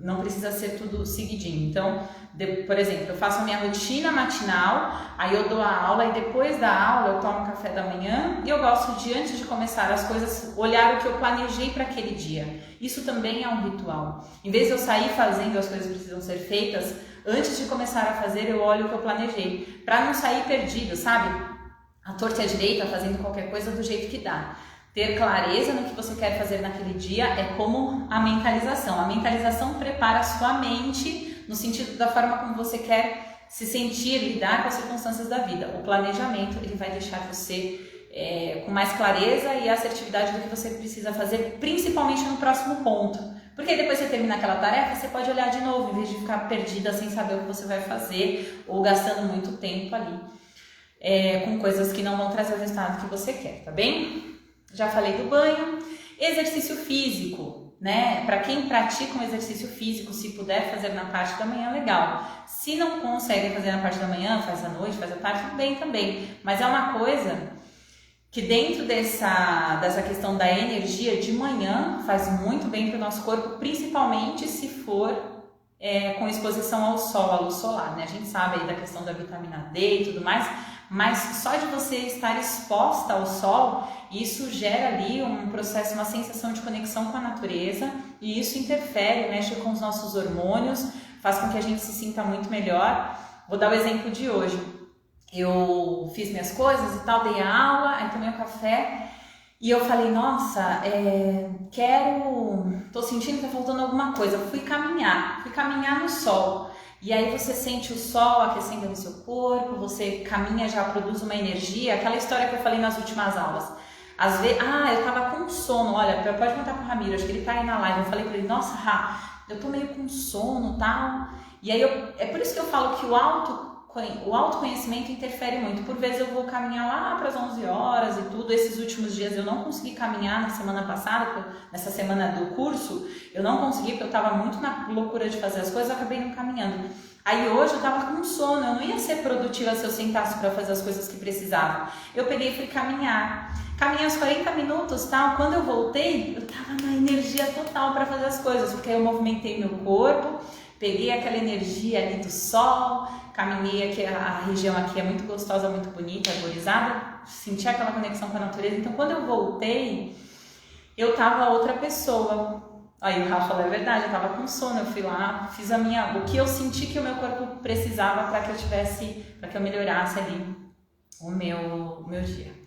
não precisa ser tudo seguidinho. Então, por exemplo, eu faço a minha rotina matinal, aí eu dou a aula e depois da aula eu tomo café da manhã e eu gosto de, antes de começar as coisas, olhar o que eu planejei para aquele dia. Isso também é um ritual. Em vez de eu sair fazendo as coisas que precisam ser feitas, antes de começar a fazer, eu olho o que eu planejei, para não sair perdido, sabe? A torta e a direita, fazendo qualquer coisa do jeito que dá. Ter clareza no que você quer fazer naquele dia é como a mentalização. A mentalização prepara a sua mente no sentido da forma como você quer se sentir, lidar com as circunstâncias da vida. O planejamento, ele vai deixar você com mais clareza e assertividade do que você precisa fazer, principalmente no próximo ponto. Porque depois você termina aquela tarefa, você pode olhar de novo, em vez de ficar perdida sem saber o que você vai fazer ou gastando muito tempo ali com coisas que não vão trazer o resultado que você quer, tá bem? Já falei do banho. Exercício físico, né? Para quem pratica um exercício físico, se puder fazer na parte da manhã, legal. Se não consegue fazer na parte da manhã, faz à noite, faz à tarde, tudo bem também. Mas é uma coisa que dentro dessa questão da energia de manhã faz muito bem para o nosso corpo, principalmente se for com exposição ao sol, à luz solar, né? A gente sabe aí da questão da vitamina D e tudo mais, mas só de você estar exposta ao sol, isso gera ali um processo, uma sensação de conexão com a natureza, e isso interfere, mexe com os nossos hormônios, faz com que a gente se sinta muito melhor. Vou dar o exemplo de hoje. Eu fiz minhas coisas e tal, dei a aula, aí tomei um café e eu falei, nossa, tô sentindo que tá faltando alguma coisa. Fui caminhar no sol. E aí você sente o sol aquecendo no seu corpo, você caminha, já produz uma energia, aquela história que eu falei nas últimas aulas. Às vezes, eu tava com sono, olha, pode perguntar pro Ramiro, acho que ele tá aí na live. Eu falei pra ele, nossa, Rá, eu tô meio com sono e tal. E aí, é por isso que eu falo que o autoconhecimento interfere muito. Por vezes eu vou caminhar lá para as 11 horas e tudo. Esses últimos dias eu não consegui caminhar na semana passada, nessa semana do curso, eu não consegui porque eu estava muito na loucura de fazer as coisas, eu acabei não caminhando. Aí hoje eu estava com sono, eu não ia ser produtiva se eu sentasse para fazer as coisas que precisava. Eu peguei e fui caminhar. Caminhei uns 40 minutos, tal. Quando eu voltei, eu estava na energia total para fazer as coisas, porque aí eu movimentei meu corpo, peguei aquela energia ali do sol, caminhei aqui, a região aqui é muito gostosa, muito bonita, arborizada, senti aquela conexão com a natureza. Então quando eu voltei, eu tava outra pessoa. Aí o Rafa falou, é verdade, eu tava com sono, eu fui lá, fiz o que eu senti que o meu corpo precisava para que eu melhorasse ali o meu dia.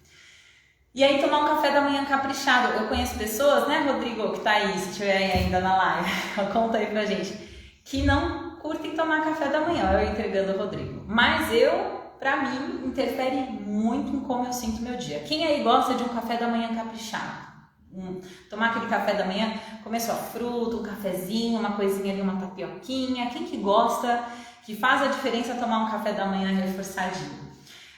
E aí tomar um café da manhã caprichado. Eu conheço pessoas, né, Rodrigo, que tá aí, se tiver aí ainda na live, conta aí pra gente, que não curtem tomar café da manhã, eu entregando o Rodrigo. Mas pra mim, interfere muito em como eu sinto meu dia. Quem aí gosta de um café da manhã caprichado? Tomar aquele café da manhã, comer sua fruta, um cafezinho, uma coisinha ali, uma tapioquinha. Quem que gosta, que faz a diferença tomar um café da manhã reforçadinho?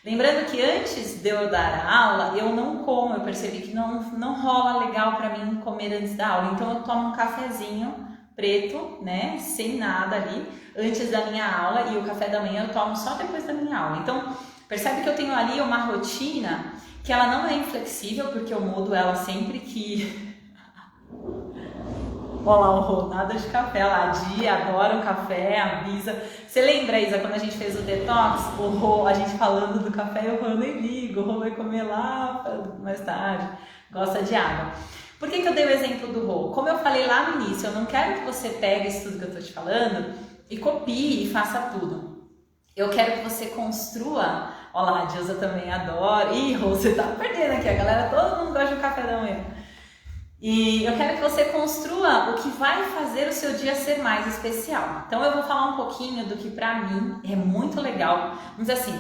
Lembrando que antes de eu dar a aula, eu não como, eu percebi que não rola legal pra mim comer antes da aula. Então eu tomo um cafezinho preto, né, sem nada ali, antes da minha aula, e o café da manhã eu tomo só depois da minha aula. Então, percebe que eu tenho ali uma rotina que ela não é inflexível, porque eu mudo ela sempre que... Olha lá o Rô, nada de café lá, Dia adora um café, avisa. Você lembra, Isa, quando a gente fez o detox, o Rô, a gente falando do café, o Rô nem liga, o Rô vai comer lá mais tarde, gosta de água. Por que eu dei o exemplo do Rô? Como eu falei lá no início, eu não quero que você pegue isso tudo que eu estou te falando e copie e faça tudo. Eu quero que você construa. Olha lá, a Dilza também adora. Ih, Rô, você tá perdendo aqui, a galera, todo mundo gosta de um café da manhã. E eu quero que você construa o que vai fazer o seu dia ser mais especial. Então eu vou falar um pouquinho do que pra mim é muito legal. Vamos dizer assim,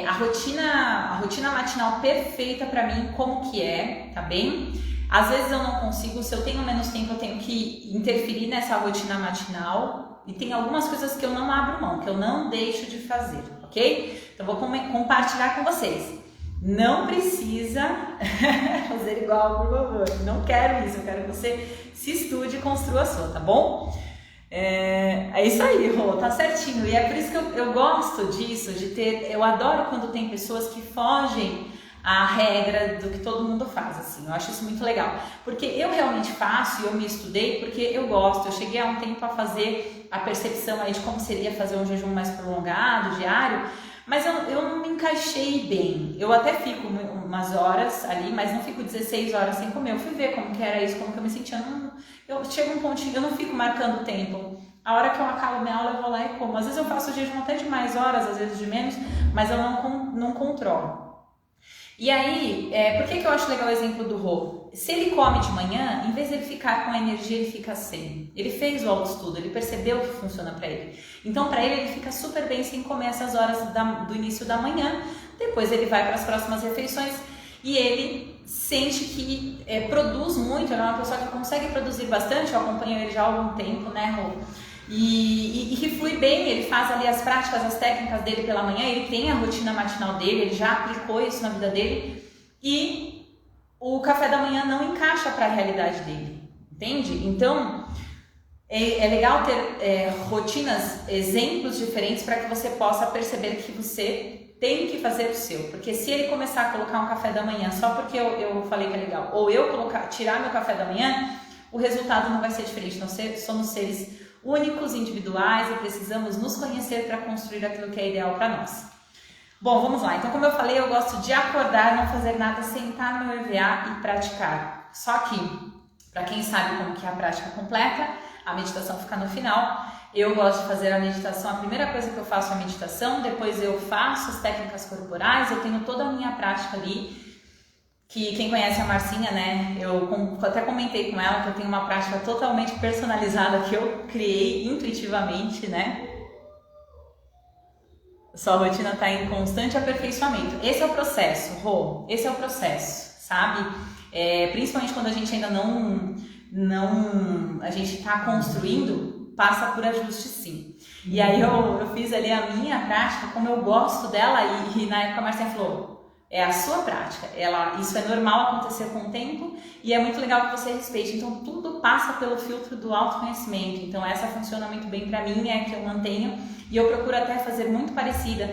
a rotina matinal perfeita pra mim, como que é, tá bem? Às vezes eu não consigo, se eu tenho menos tempo, eu tenho que interferir nessa rotina matinal. E tem algumas coisas que eu não abro mão, que eu não deixo de fazer, ok? Então vou compartilhar com vocês. Não precisa fazer igual, por favor. Não quero isso, eu quero que você se estude e construa a sua, tá bom? É isso aí, Rô, tá certinho. E é por isso que eu gosto disso, eu adoro quando tem pessoas que fogem a regra do que todo mundo faz, assim, eu acho isso muito legal, porque eu realmente faço e eu me estudei porque eu gosto. Eu cheguei há um tempo a fazer a percepção aí de como seria fazer um jejum mais prolongado, diário, mas eu não me encaixei bem. Eu até fico umas horas ali, mas não fico 16 horas sem comer. Eu fui ver como que era isso, como que eu me sentia. Eu chego um pontinho, eu não fico marcando o tempo. A hora que eu acabo minha aula, eu vou lá e como. Às vezes eu faço jejum até de mais horas, às vezes de menos, mas eu não controlo. E aí, por que eu acho legal o exemplo do Rô? Se ele come de manhã, em vez de ele ficar com a energia, ele fica sem. Ele fez o autoestudo, ele percebeu que funciona para ele. Então, para ele fica super bem sem comer essas horas do início da manhã. Depois ele vai para as próximas refeições e ele sente que produz muito. Ele é uma pessoa que consegue produzir bastante. Eu acompanho ele já há algum tempo, né, Rô? E que flui bem, ele faz ali as práticas, as técnicas dele pela manhã, ele tem a rotina matinal dele, ele já aplicou isso na vida dele e o café da manhã não encaixa para a realidade dele, entende? Então é legal ter rotinas, exemplos diferentes para que você possa perceber que você tem que fazer o seu, porque se ele começar a colocar um café da manhã só porque eu falei que é legal, ou eu tirar meu café da manhã, o resultado não vai ser diferente. Nós somos seres únicos, individuais e precisamos nos conhecer para construir aquilo que é ideal para nós. Bom, vamos lá. Então, como eu falei, eu gosto de acordar, não fazer nada, sentar no meu EVA e praticar. Só que, para quem sabe como que é a prática completa, a meditação fica no final. Eu gosto de fazer a meditação, a primeira coisa que eu faço é a meditação, depois eu faço as técnicas corporais, eu tenho toda a minha prática ali, que quem conhece a Marcinha, né, eu até comentei com ela que eu tenho uma prática totalmente personalizada que eu criei intuitivamente, né? Sua rotina está em constante aperfeiçoamento. Esse é o processo, Rô, esse é o processo, sabe? Principalmente quando a gente ainda a gente está construindo, passa por ajuste sim. E aí eu fiz ali a minha prática, como eu gosto dela, e na época a Marcinha falou, é a sua prática, isso é normal acontecer com o tempo e é muito legal que você respeite, então tudo passa pelo filtro do autoconhecimento, então essa funciona muito bem para mim, é a que eu mantenho e eu procuro até fazer muito parecida,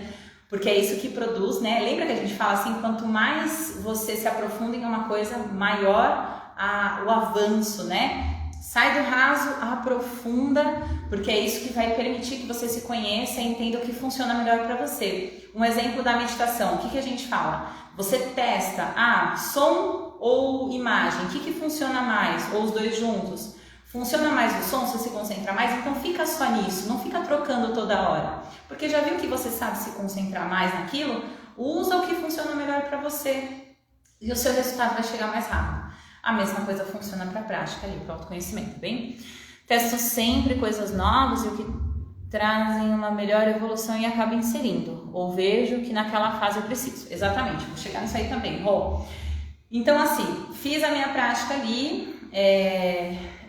porque é isso que produz, né? Lembra que a gente fala assim, quanto mais você se aprofunda em uma coisa, maior o avanço, né? Sai do raso, aprofunda, porque é isso que vai permitir que você se conheça e entenda o que funciona melhor para você. Um exemplo da meditação, o que a gente fala? Você testa, som ou imagem, o que funciona mais? Ou os dois juntos? Funciona mais o som, se você se concentra mais? Então fica só nisso, não fica trocando toda hora. Porque já viu que você sabe se concentrar mais naquilo? Usa o que funciona melhor para você e o seu resultado vai chegar mais rápido. A mesma coisa funciona para a prática ali, para o autoconhecimento, bem? Testo sempre coisas novas e o que trazem uma melhor evolução e acabo inserindo. Ou vejo que naquela fase eu preciso. Exatamente, vou chegar nisso aí também. Então assim, fiz a minha prática ali,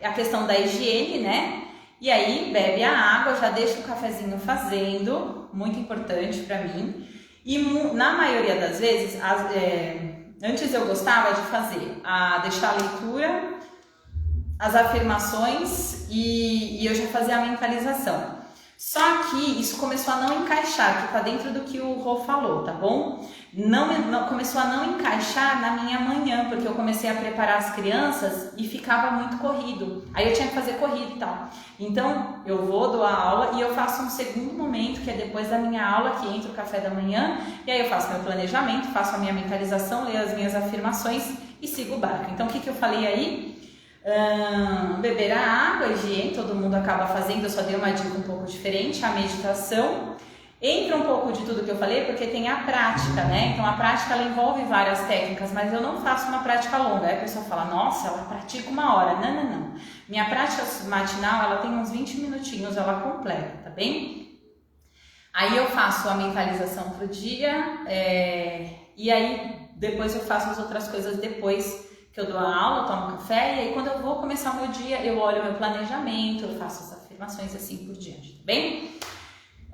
a questão da higiene, né? E aí bebe a água, já deixa o cafezinho fazendo, muito importante para mim. E na maioria das vezes, antes eu gostava de fazer, deixar a leitura, as afirmações e eu já fazia a mentalização. Só que isso começou a não encaixar, que tá dentro do que o Rô falou, tá bom? Começou a não encaixar na minha manhã, porque eu comecei a preparar as crianças e ficava muito corrido. Aí eu tinha que fazer corrida e tal. Então eu dou a aula e eu faço um segundo momento, que é depois da minha aula, que entra o café da manhã, e aí eu faço meu planejamento, faço a minha mentalização, leio as minhas afirmações e sigo o barco. Então o que eu falei aí? Beber a água, higiene, todo mundo acaba fazendo, eu só dei uma dica um pouco diferente, a meditação. Entra um pouco de tudo que eu falei, porque tem a prática, né? Então a prática ela envolve várias técnicas, mas eu não faço uma prática longa. Aí a pessoa fala, nossa, ela pratica 1 hora. Não. Minha prática matinal, ela tem uns 20 minutinhos, ela completa, tá bem? Aí eu faço a mentalização pro dia, e aí depois eu faço as outras coisas depois que eu dou a aula, tomo café, e aí quando eu vou começar o meu dia, eu olho o meu planejamento, eu faço as afirmações assim por diante, tá bem?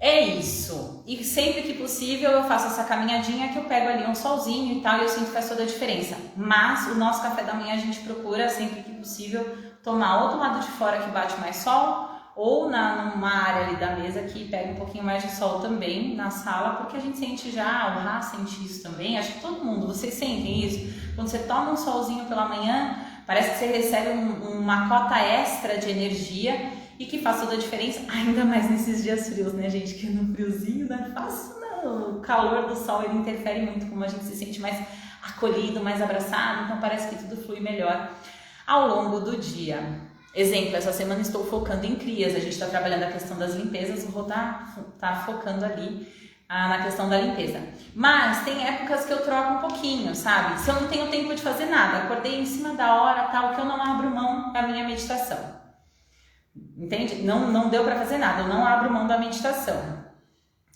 É isso. E sempre que possível eu faço essa caminhadinha que eu pego ali um solzinho e tal, e eu sinto que faz toda a diferença. Mas o nosso café da manhã a gente procura, sempre que possível, tomar ou do lado de fora que bate mais sol, ou numa área ali da mesa que pega um pouquinho mais de sol também na sala, porque a gente sente já, o Rá sente isso também, acho que todo mundo, vocês sentem isso? Quando você toma um solzinho pela manhã, parece que você recebe uma cota extra de energia e que faz toda a diferença, ainda mais nesses dias frios, né, gente? Que no friozinho não é fácil, não. O calor do sol, ele interfere muito, como a gente se sente mais acolhido, mais abraçado, então parece que tudo flui melhor ao longo do dia. Exemplo, essa semana estou focando em crias, a gente está trabalhando a questão das limpezas, o Rô tá focando ali na questão da limpeza. Mas tem épocas que eu troco um pouquinho, sabe? Se eu não tenho tempo de fazer nada, acordei em cima da hora, tal, que eu não abro mão da minha meditação. Entende? Não deu para fazer nada, eu não abro mão da meditação.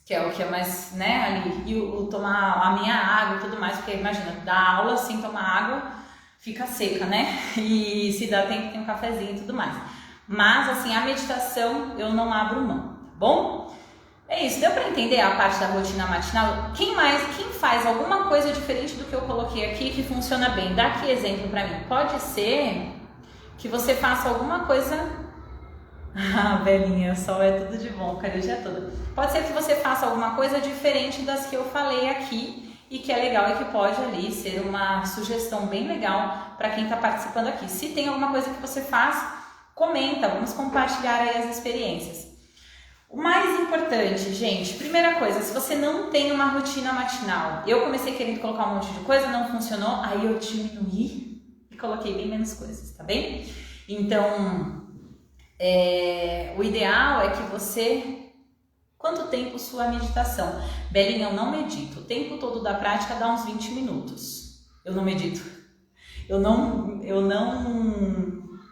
Que é o que é mais, né, ali. E o tomar a minha água e tudo mais, porque imagina, dar aula sem tomar água, fica seca, né? E se dá tempo tem um cafezinho e tudo mais. Mas, assim, a meditação eu não abro mão, tá bom? É isso, deu pra entender a parte da rotina matinal? Quem faz alguma coisa diferente do que eu coloquei aqui que funciona bem? Dá aqui exemplo pra mim. Pode ser que você faça alguma coisa... Ah, velhinha, o sol é tudo de bom, cara, o dia todo. Pode ser que você faça alguma coisa diferente das que eu falei aqui e que é legal e que pode ali ser uma sugestão bem legal para quem está participando aqui. Se tem alguma coisa que você faz, comenta, vamos compartilhar aí as experiências. O mais importante importante, gente. Primeira coisa, se você não tem uma rotina matinal, eu comecei querendo colocar um monte de coisa, não funcionou, aí eu diminuí e coloquei bem menos coisas, tá bem? Então, o ideal é que você... Quanto tempo sua meditação? Belinha, eu não medito. O tempo todo da prática dá uns 20 minutos. Eu não medito. Eu não...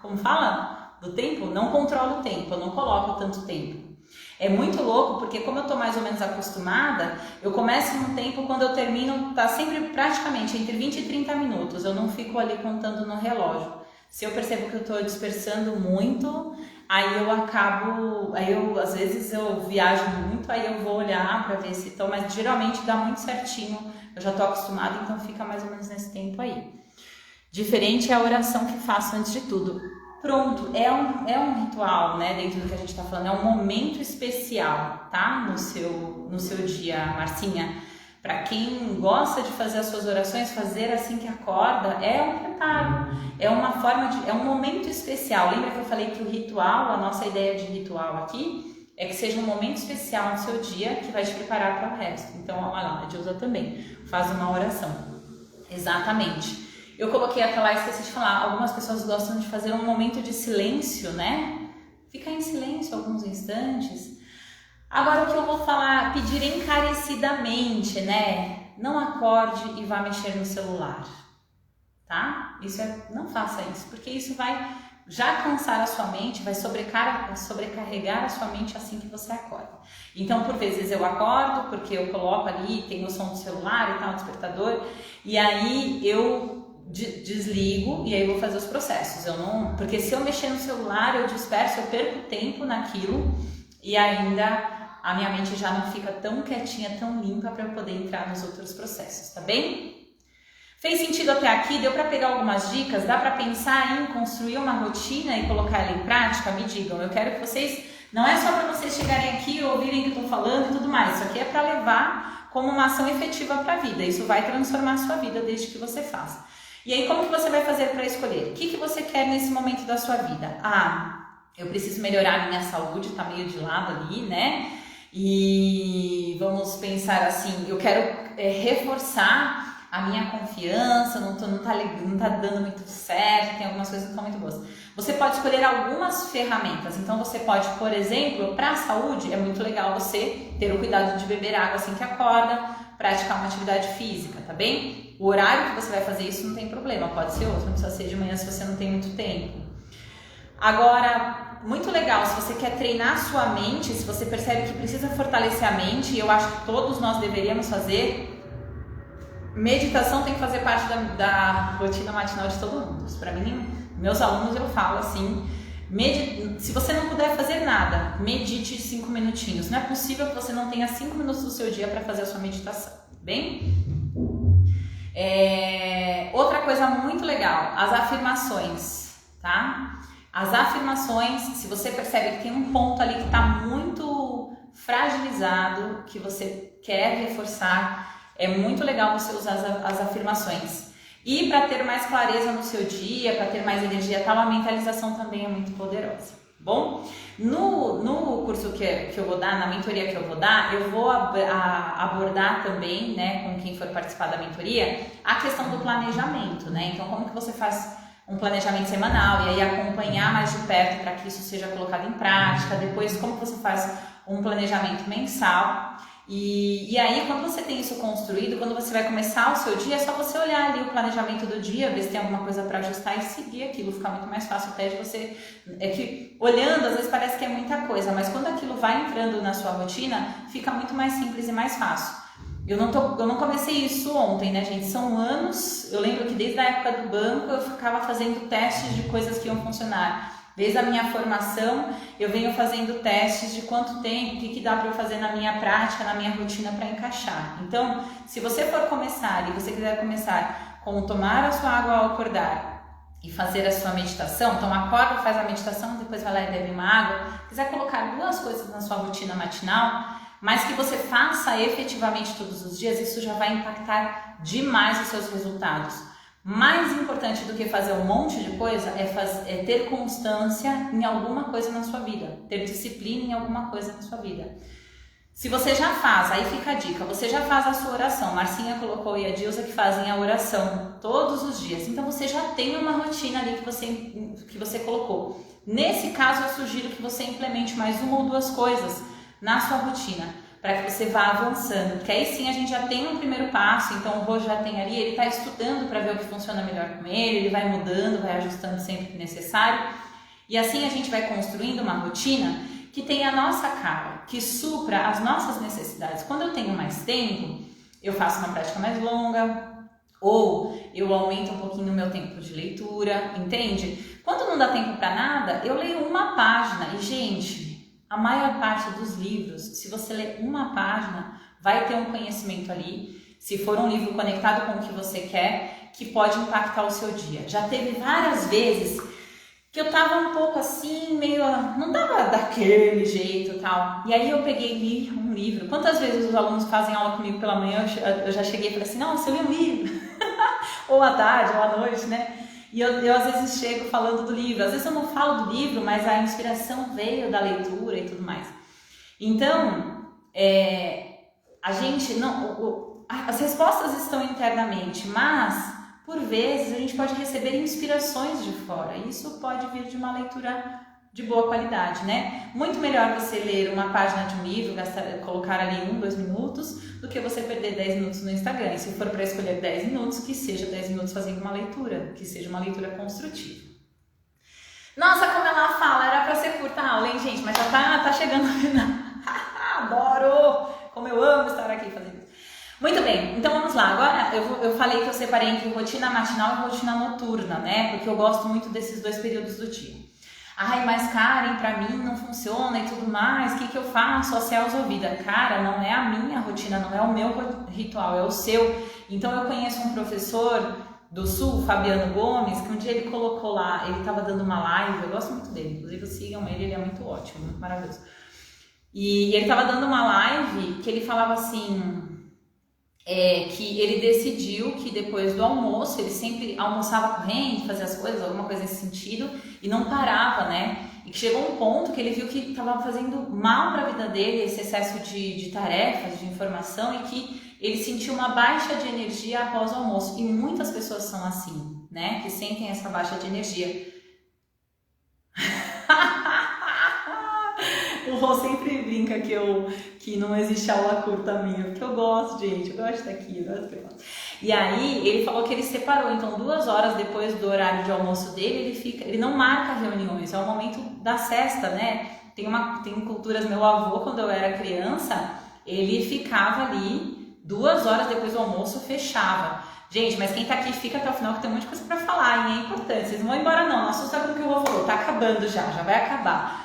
Como fala? Do tempo? Não controlo o tempo, eu não coloco tanto tempo. É muito louco porque como eu tô mais ou menos acostumada, eu começo num tempo, quando eu termino, tá sempre praticamente entre 20 e 30 minutos. Eu não fico ali contando no relógio. Se eu percebo que eu tô dispersando muito, aí eu acabo, às vezes eu viajo muito, aí eu vou olhar para ver se tô, mas geralmente dá muito certinho, eu já tô acostumada, então fica mais ou menos nesse tempo aí. Diferente é a oração que faço antes de tudo. Pronto, é um ritual, né, dentro do que a gente tá falando, é um momento especial, tá, no seu dia, Marcinha. Para quem gosta de fazer as suas orações, fazer assim que acorda, é um preparo, é uma forma de, é um momento especial. Lembra que eu falei que o ritual, a nossa ideia de ritual aqui, é que seja um momento especial no seu dia que vai te preparar para o resto. Então, olha lá, a Dilza também faz uma oração. Exatamente. Eu coloquei até lá, esqueci de falar, algumas pessoas gostam de fazer um momento de silêncio, né? Ficar em silêncio alguns instantes. Agora o que eu vou falar, pedir encarecidamente, né? Não acorde e vá mexer no celular, tá? Não faça isso, porque isso vai já cansar a sua mente, vai sobrecarregar a sua mente assim que você acorda. Então, por vezes eu acordo, porque eu coloco ali, tem o som do celular e tal, o despertador, e aí eu desligo e aí eu vou fazer os processos. Porque se eu mexer no celular, eu disperso, eu perco tempo naquilo e ainda a minha mente já não fica tão quietinha, tão limpa para eu poder entrar nos outros processos, tá bem? Fez sentido até aqui? Deu para pegar algumas dicas? Dá para pensar em construir uma rotina e colocar ela em prática? Me digam, eu quero que vocês... Não é só para vocês chegarem aqui e ouvirem o que eu estou falando e tudo mais. Isso aqui é para levar como uma ação efetiva para a vida. Isso vai transformar a sua vida desde que você faça. E aí, como que você vai fazer para escolher? O que você quer nesse momento da sua vida? Eu preciso melhorar a minha saúde, tá meio de lado ali, né? E vamos pensar assim, eu quero reforçar a minha confiança, não tá dando muito certo, tem algumas coisas que não estão muito boas. Você pode escolher algumas ferramentas, então você pode, por exemplo, para a saúde, é muito legal você ter o cuidado de beber água assim que acorda, praticar uma atividade física, tá bem? O horário que você vai fazer isso não tem problema, pode ser outro, não precisa ser de manhã se você não tem muito tempo. Agora, muito legal, se você quer treinar a sua mente, se você percebe que precisa fortalecer a mente, e eu acho que todos nós deveríamos fazer, meditação tem que fazer parte da rotina matinal de todo mundo. Para mim, meus alunos, eu falo assim, se você não puder fazer nada, medite 5 minutinhos. Não é possível que você não tenha 5 minutos do seu dia para fazer a sua meditação, bem? Outra coisa muito legal, as afirmações, tá? As afirmações, se você percebe que tem um ponto ali que está muito fragilizado, que você quer reforçar, é muito legal você usar as afirmações. E para ter mais clareza no seu dia, para ter mais energia, tal, a mentalização também é muito poderosa. Bom, no curso que eu vou dar, na mentoria que eu vou dar, eu vou abordar também, né, com quem for participar da mentoria, a questão do planejamento, né? Então, como que você faz um planejamento semanal e aí acompanhar mais de perto para que isso seja colocado em prática. Depois, como que você faz um planejamento mensal. E aí, quando você tem isso construído, quando você vai começar o seu dia, é só você olhar ali o planejamento do dia, ver se tem alguma coisa para ajustar e seguir aquilo. Fica muito mais fácil até de você... É que olhando, às vezes parece que é muita coisa, mas quando aquilo vai entrando na sua rotina, fica muito mais simples e mais fácil. Eu não comecei isso ontem, né, gente? São anos. Eu lembro que desde a época do banco eu ficava fazendo testes de coisas que iam funcionar. Desde a minha formação, eu venho fazendo testes de quanto tempo, o que dá para eu fazer na minha prática, na minha rotina para encaixar. Então, se você for começar e você quiser começar com tomar a sua água ao acordar e fazer a sua meditação, então acorda, faz a meditação, depois vai lá e bebe uma água. Quiser colocar 2 coisas na sua rotina matinal, mas que você faça efetivamente todos os dias, isso já vai impactar demais os seus resultados. Mais importante do que fazer um monte de coisa é ter constância em alguma coisa na sua vida, ter disciplina em alguma coisa na sua vida. Se você já faz, aí fica a dica, você já faz a sua oração. Marcinha colocou e a Dilza que fazem a oração todos os dias. Então você já tem uma rotina ali que você colocou. Nesse caso, eu sugiro que você implemente mais uma ou duas coisas na sua rotina, para que você vá avançando. Porque aí sim a gente já tem um primeiro passo, então o Rô já tem ali, ele está estudando para ver o que funciona melhor com ele vai mudando, vai ajustando sempre que necessário. E assim a gente vai construindo uma rotina que tem a nossa cara, que supra as nossas necessidades. Quando eu tenho mais tempo, eu faço uma prática mais longa, ou eu aumento um pouquinho o meu tempo de leitura, entende? Quando não dá tempo para nada, eu leio uma página. E, gente, a maior parte dos livros, se você ler uma página, vai ter um conhecimento ali, se for um livro conectado com o que você quer, que pode impactar o seu dia. Já teve várias vezes que eu tava um pouco assim, meio... não tava daquele jeito e tal. E aí eu peguei e li um livro. Quantas vezes os alunos fazem aula comigo pela manhã, eu já cheguei e falei assim, nossa, eu li um livro. Ou à tarde, ou à noite, né? E eu às vezes chego falando do livro. Às vezes eu não falo do livro, mas a inspiração veio da leitura e tudo mais. Então, a gente não... as respostas estão internamente, mas... por vezes a gente pode receber inspirações de fora, isso pode vir de uma leitura de boa qualidade, né? Muito melhor você ler uma página de um livro, colocar ali 1, 2 minutos, do que você perder 10 minutos no Instagram. E se for para escolher 10 minutos, que seja 10 minutos fazendo uma leitura, que seja uma leitura construtiva. Nossa, como ela fala, era para ser curta a aula, hein, gente? Mas já tá chegando no final. Adoro! Como eu amo estar aqui fazendo isso. Muito bem, então vamos lá. Agora eu falei que eu separei entre rotina matinal e rotina noturna, né? Porque eu gosto muito desses dois períodos do dia. Ai, mas Karen, pra mim não funciona e tudo mais, o que eu faço? Ó céus ou vida? Cara, não é a minha rotina, não é o meu ritual, é o seu. Então eu conheço um professor do Sul, Fabiano Gomes, que um dia ele colocou lá, ele tava dando uma live, eu gosto muito dele, inclusive sigam ele é muito ótimo, muito maravilhoso. E ele tava dando uma live que ele falava assim... que ele decidiu que depois do almoço, ele sempre almoçava correndo, fazia as coisas, alguma coisa nesse sentido, e não parava, né? E que chegou um ponto que ele viu que estava fazendo mal para a vida dele, esse excesso de tarefas, de informação, e que ele sentiu uma baixa de energia após o almoço. E muitas pessoas são assim, né? Que sentem essa baixa de energia. O Rô sempre brinca que não existe aula curta minha, porque eu gosto, gente, eu gosto daqui, eu gosto daqui. E aí, ele falou que ele separou, então 2 horas depois do horário de almoço dele, ele não marca reuniões, é o momento da sesta, né? Tem culturas, meu avô, quando eu era criança, ele ficava ali, 2 horas depois do almoço, fechava. Gente, mas quem tá aqui fica até o final, que tem um monte de coisa pra falar, hein? É importante, vocês não vão embora não assusta com o que o Rô falou, tá acabando já vai acabar.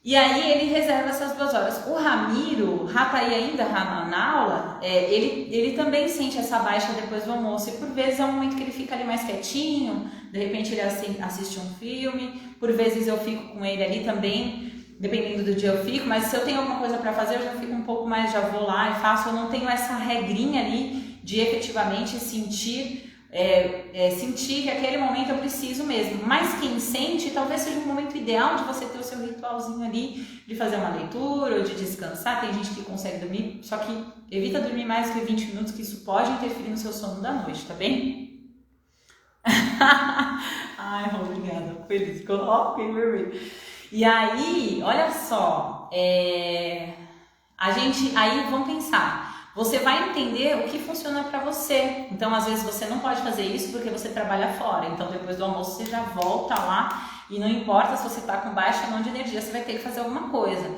E aí ele reserva essas 2 horas. O Ramiro, tá aí ainda na aula, ele também sente essa baixa depois do almoço. E por vezes é um momento que ele fica ali mais quietinho, de repente ele assiste um filme, por vezes eu fico com ele ali também, dependendo do dia eu fico, mas se eu tenho alguma coisa para fazer eu já fico um pouco mais, já vou lá e faço, eu não tenho essa regrinha ali de efetivamente sentir que aquele momento eu preciso mesmo, mas quem sente, talvez seja um momento ideal de você ter o seu ritualzinho ali, de fazer uma leitura ou de descansar. Tem gente que consegue dormir, só que evita dormir mais que 20 minutos, que isso pode interferir no seu sono da noite, tá bem? Ai, obrigada, feliz, fiquei vermelho. E aí, olha só, aí vamos pensar. Você vai entender o que funciona para você. Então, às vezes, você não pode fazer isso porque você trabalha fora. Então, depois do almoço, você já volta lá e não importa se você está com baixa ou não de energia, você vai ter que fazer alguma coisa.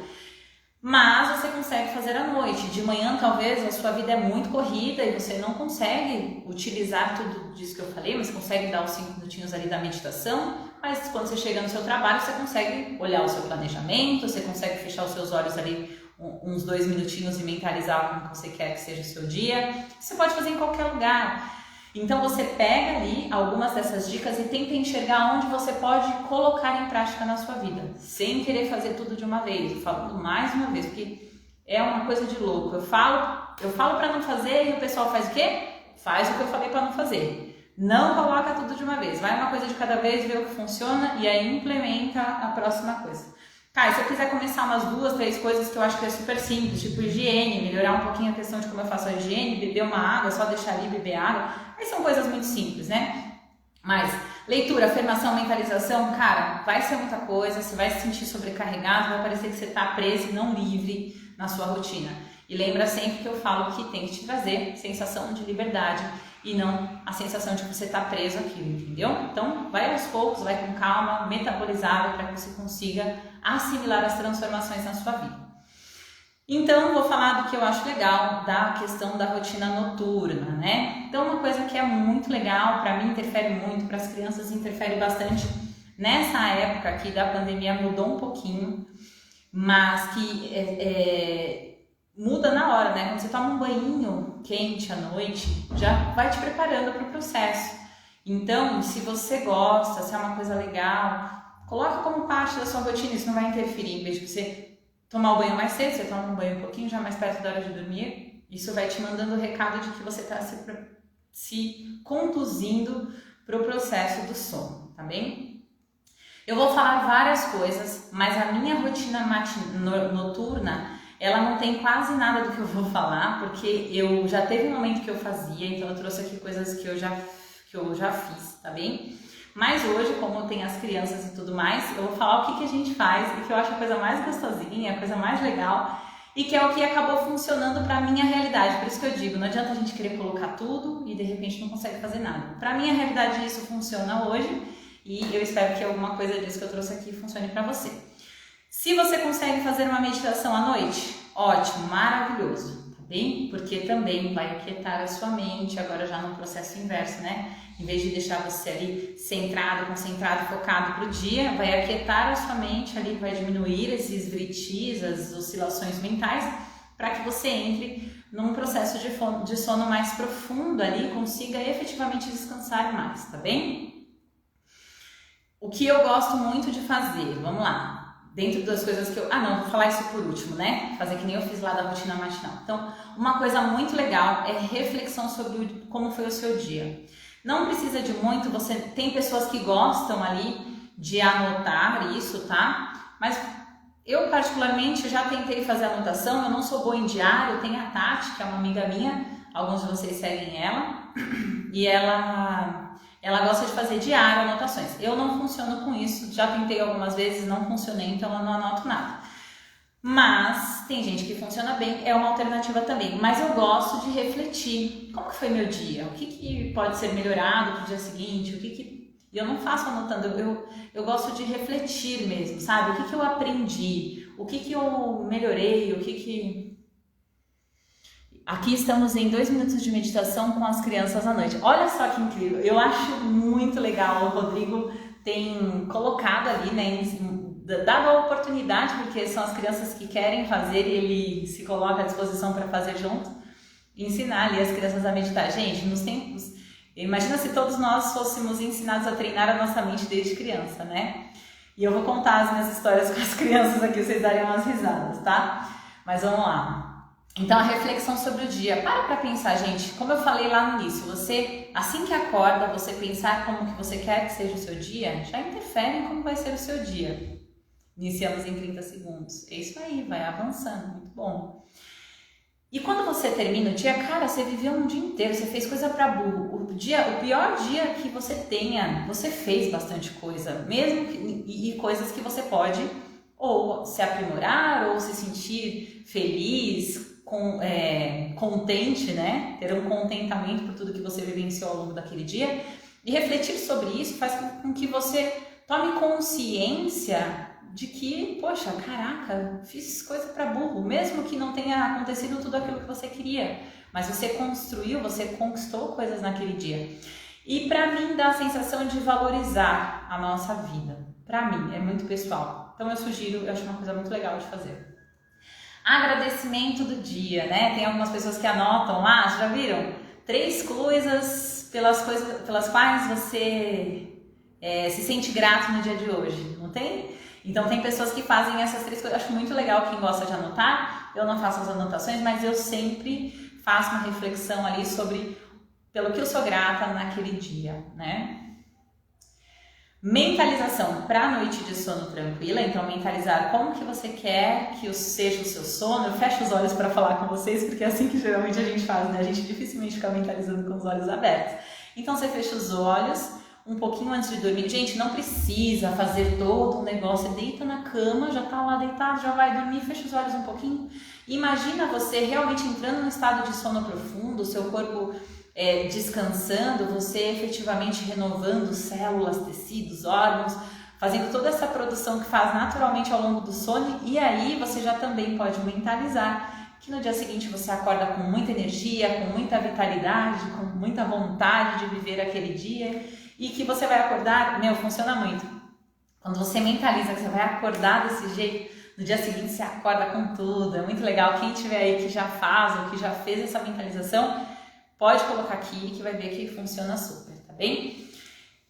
Mas você consegue fazer à noite. De manhã, talvez, a sua vida é muito corrida e você não consegue utilizar tudo disso que eu falei, mas consegue dar os 5 minutinhos ali da meditação. Mas quando você chega no seu trabalho, você consegue olhar o seu planejamento, você consegue fechar os seus olhos ali uns 2 minutinhos e mentalizar como você quer que seja o seu dia. Você pode fazer em qualquer lugar. Então você pega ali algumas dessas dicas e tenta enxergar onde você pode colocar em prática na sua vida, sem querer fazer tudo de uma vez. Falando mais uma vez, porque é uma coisa de louco. Eu falo para não fazer e o pessoal faz o quê? Faz o que eu falei para não fazer. Não coloca tudo de uma vez. Vai uma coisa de cada vez, vê o que funciona e aí implementa a próxima coisa. Cara, se eu quiser começar umas 2, 3 coisas que eu acho que é super simples, tipo higiene, melhorar um pouquinho a questão de como eu faço a higiene, beber uma água, só deixar ali beber água, aí são coisas muito simples, né? Mas leitura, afirmação, mentalização, cara, vai ser muita coisa, você vai se sentir sobrecarregado, vai parecer que você tá preso e não livre na sua rotina. E lembra sempre que eu falo que tem que te trazer sensação de liberdade e não a sensação de que você está preso àquilo, entendeu? Então, vai aos poucos, vai com calma, metabolizável para que você consiga assimilar as transformações na sua vida. Então, vou falar do que eu acho legal da questão da rotina noturna, né? Então, uma coisa que é muito legal, para mim interfere muito, para as crianças interfere bastante. Nessa época aqui da pandemia mudou um pouquinho, mas que muda na hora, né? Quando você toma um banho quente à noite, já vai te preparando para o processo. Então, se você gosta, se é uma coisa legal, coloca como parte da sua rotina, isso não vai interferir. Em vez de você tomar o banho mais cedo, você toma um banho um pouquinho já mais perto da hora de dormir, isso vai te mandando o recado de que você está se conduzindo para o processo do sono, tá bem? Eu vou falar várias coisas, mas a minha rotina noturna, ela não tem quase nada do que eu vou falar, porque eu já teve um momento que eu fazia, então eu trouxe aqui coisas que eu já fiz, tá bem? Mas hoje, como tem as crianças e tudo mais, eu vou falar o que a gente faz e que eu acho a coisa mais gostosinha, a coisa mais legal e que é o que acabou funcionando pra minha realidade. Por isso que eu digo, não adianta a gente querer colocar tudo e de repente não consegue fazer nada. Pra minha realidade isso funciona hoje e eu espero que alguma coisa disso que eu trouxe aqui funcione pra você. Se você consegue fazer uma meditação à noite, ótimo, maravilhoso, tá bem? Porque também vai aquietar a sua mente, agora já no processo inverso, né? Em vez de deixar você ali centrado, concentrado, focado pro dia, vai aquietar a sua mente ali, vai diminuir esses vritis, as oscilações mentais, para que você entre num processo de sono mais profundo ali e consiga efetivamente descansar mais, tá bem? O que eu gosto muito de fazer, vamos lá. Dentro das coisas que eu... vou falar isso por último, né? Fazer que nem eu fiz lá da rotina matinal. Então, uma coisa muito legal é reflexão sobre como foi o seu dia. Não precisa de muito, você tem pessoas que gostam ali de anotar isso, tá? Mas eu particularmente já tentei fazer anotação, eu não sou boa em diário, tem a Tati, que é uma amiga minha, alguns de vocês seguem ela, e ela gosta de fazer diário anotações. Eu não funciono com isso, já tentei algumas vezes, não funcionei, então eu não anoto nada. Mas tem gente que funciona bem, é uma alternativa também. Mas eu gosto de refletir. Como que foi meu dia? O que pode ser melhorado pro dia seguinte? E eu não faço anotando, eu gosto de refletir mesmo, sabe? O que eu aprendi? O que eu melhorei? Aqui estamos em 2 minutos de meditação com as crianças à noite. Olha só que incrível, eu acho muito legal. O Rodrigo tem colocado ali, né, dado a oportunidade, porque são as crianças que querem fazer e ele se coloca à disposição para fazer junto, ensinar ali as crianças a meditar. Gente, nos tempos, imagina se todos nós fôssemos ensinados a treinar a nossa mente desde criança, né? E eu vou contar as minhas histórias com as crianças aqui, vocês darem umas risadas, tá? Mas vamos lá. Então, a reflexão sobre o dia. Para pensar, gente, como eu falei lá no início, você, assim que acorda, você pensar como que você quer que seja o seu dia, já interfere em como vai ser o seu dia. Iniciamos em 30 segundos. É isso aí, vai avançando, muito bom. E quando você termina o dia, cara, você viveu um dia inteiro, você fez coisa pra burro. O pior dia que você tenha, você fez bastante coisa, mesmo e coisas que você pode ou se aprimorar, ou se sentir feliz, contente, né? Ter um contentamento por tudo que você vivenciou ao longo daquele dia. E refletir sobre isso faz com que você tome consciência de que, poxa, caraca, fiz coisa pra burro, mesmo que não tenha acontecido tudo aquilo que você queria, mas você construiu, você conquistou coisas naquele dia. E pra mim dá a sensação de valorizar a nossa vida. Pra mim, é muito pessoal. Então eu sugiro, eu acho uma coisa muito legal de fazer. Agradecimento do dia, né? Tem algumas pessoas que anotam lá, já viram? 3 coisas pelas quais você se sente grato no dia de hoje, não tem? Então tem pessoas que fazem essas 3 coisas, eu acho muito legal quem gosta de anotar, eu não faço as anotações, mas eu sempre faço uma reflexão ali sobre pelo que eu sou grata naquele dia, né? Mentalização para a noite de sono tranquila, então mentalizar como que você quer que seja o seu sono. Eu fecho os olhos para falar com vocês, porque é assim que geralmente a gente faz, né? A gente dificilmente fica mentalizando com os olhos abertos. Então você fecha os olhos um pouquinho antes de dormir. Gente, não precisa fazer todo um negócio, deita na cama, já tá lá deitado, já vai dormir, fecha os olhos um pouquinho. Imagina você realmente entrando no estado de sono profundo, o seu corpo descansando, você efetivamente renovando células, tecidos, órgãos, fazendo toda essa produção que faz naturalmente ao longo do sono. E aí você já também pode mentalizar que no dia seguinte você acorda com muita energia, com muita vitalidade, com muita vontade de viver aquele dia, e que você vai acordar, funciona muito. Quando você mentaliza que você vai acordar desse jeito, no dia seguinte você acorda com tudo, é muito legal. Quem tiver aí que já faz ou que já fez essa mentalização, pode colocar aqui que vai ver que funciona super, tá bem?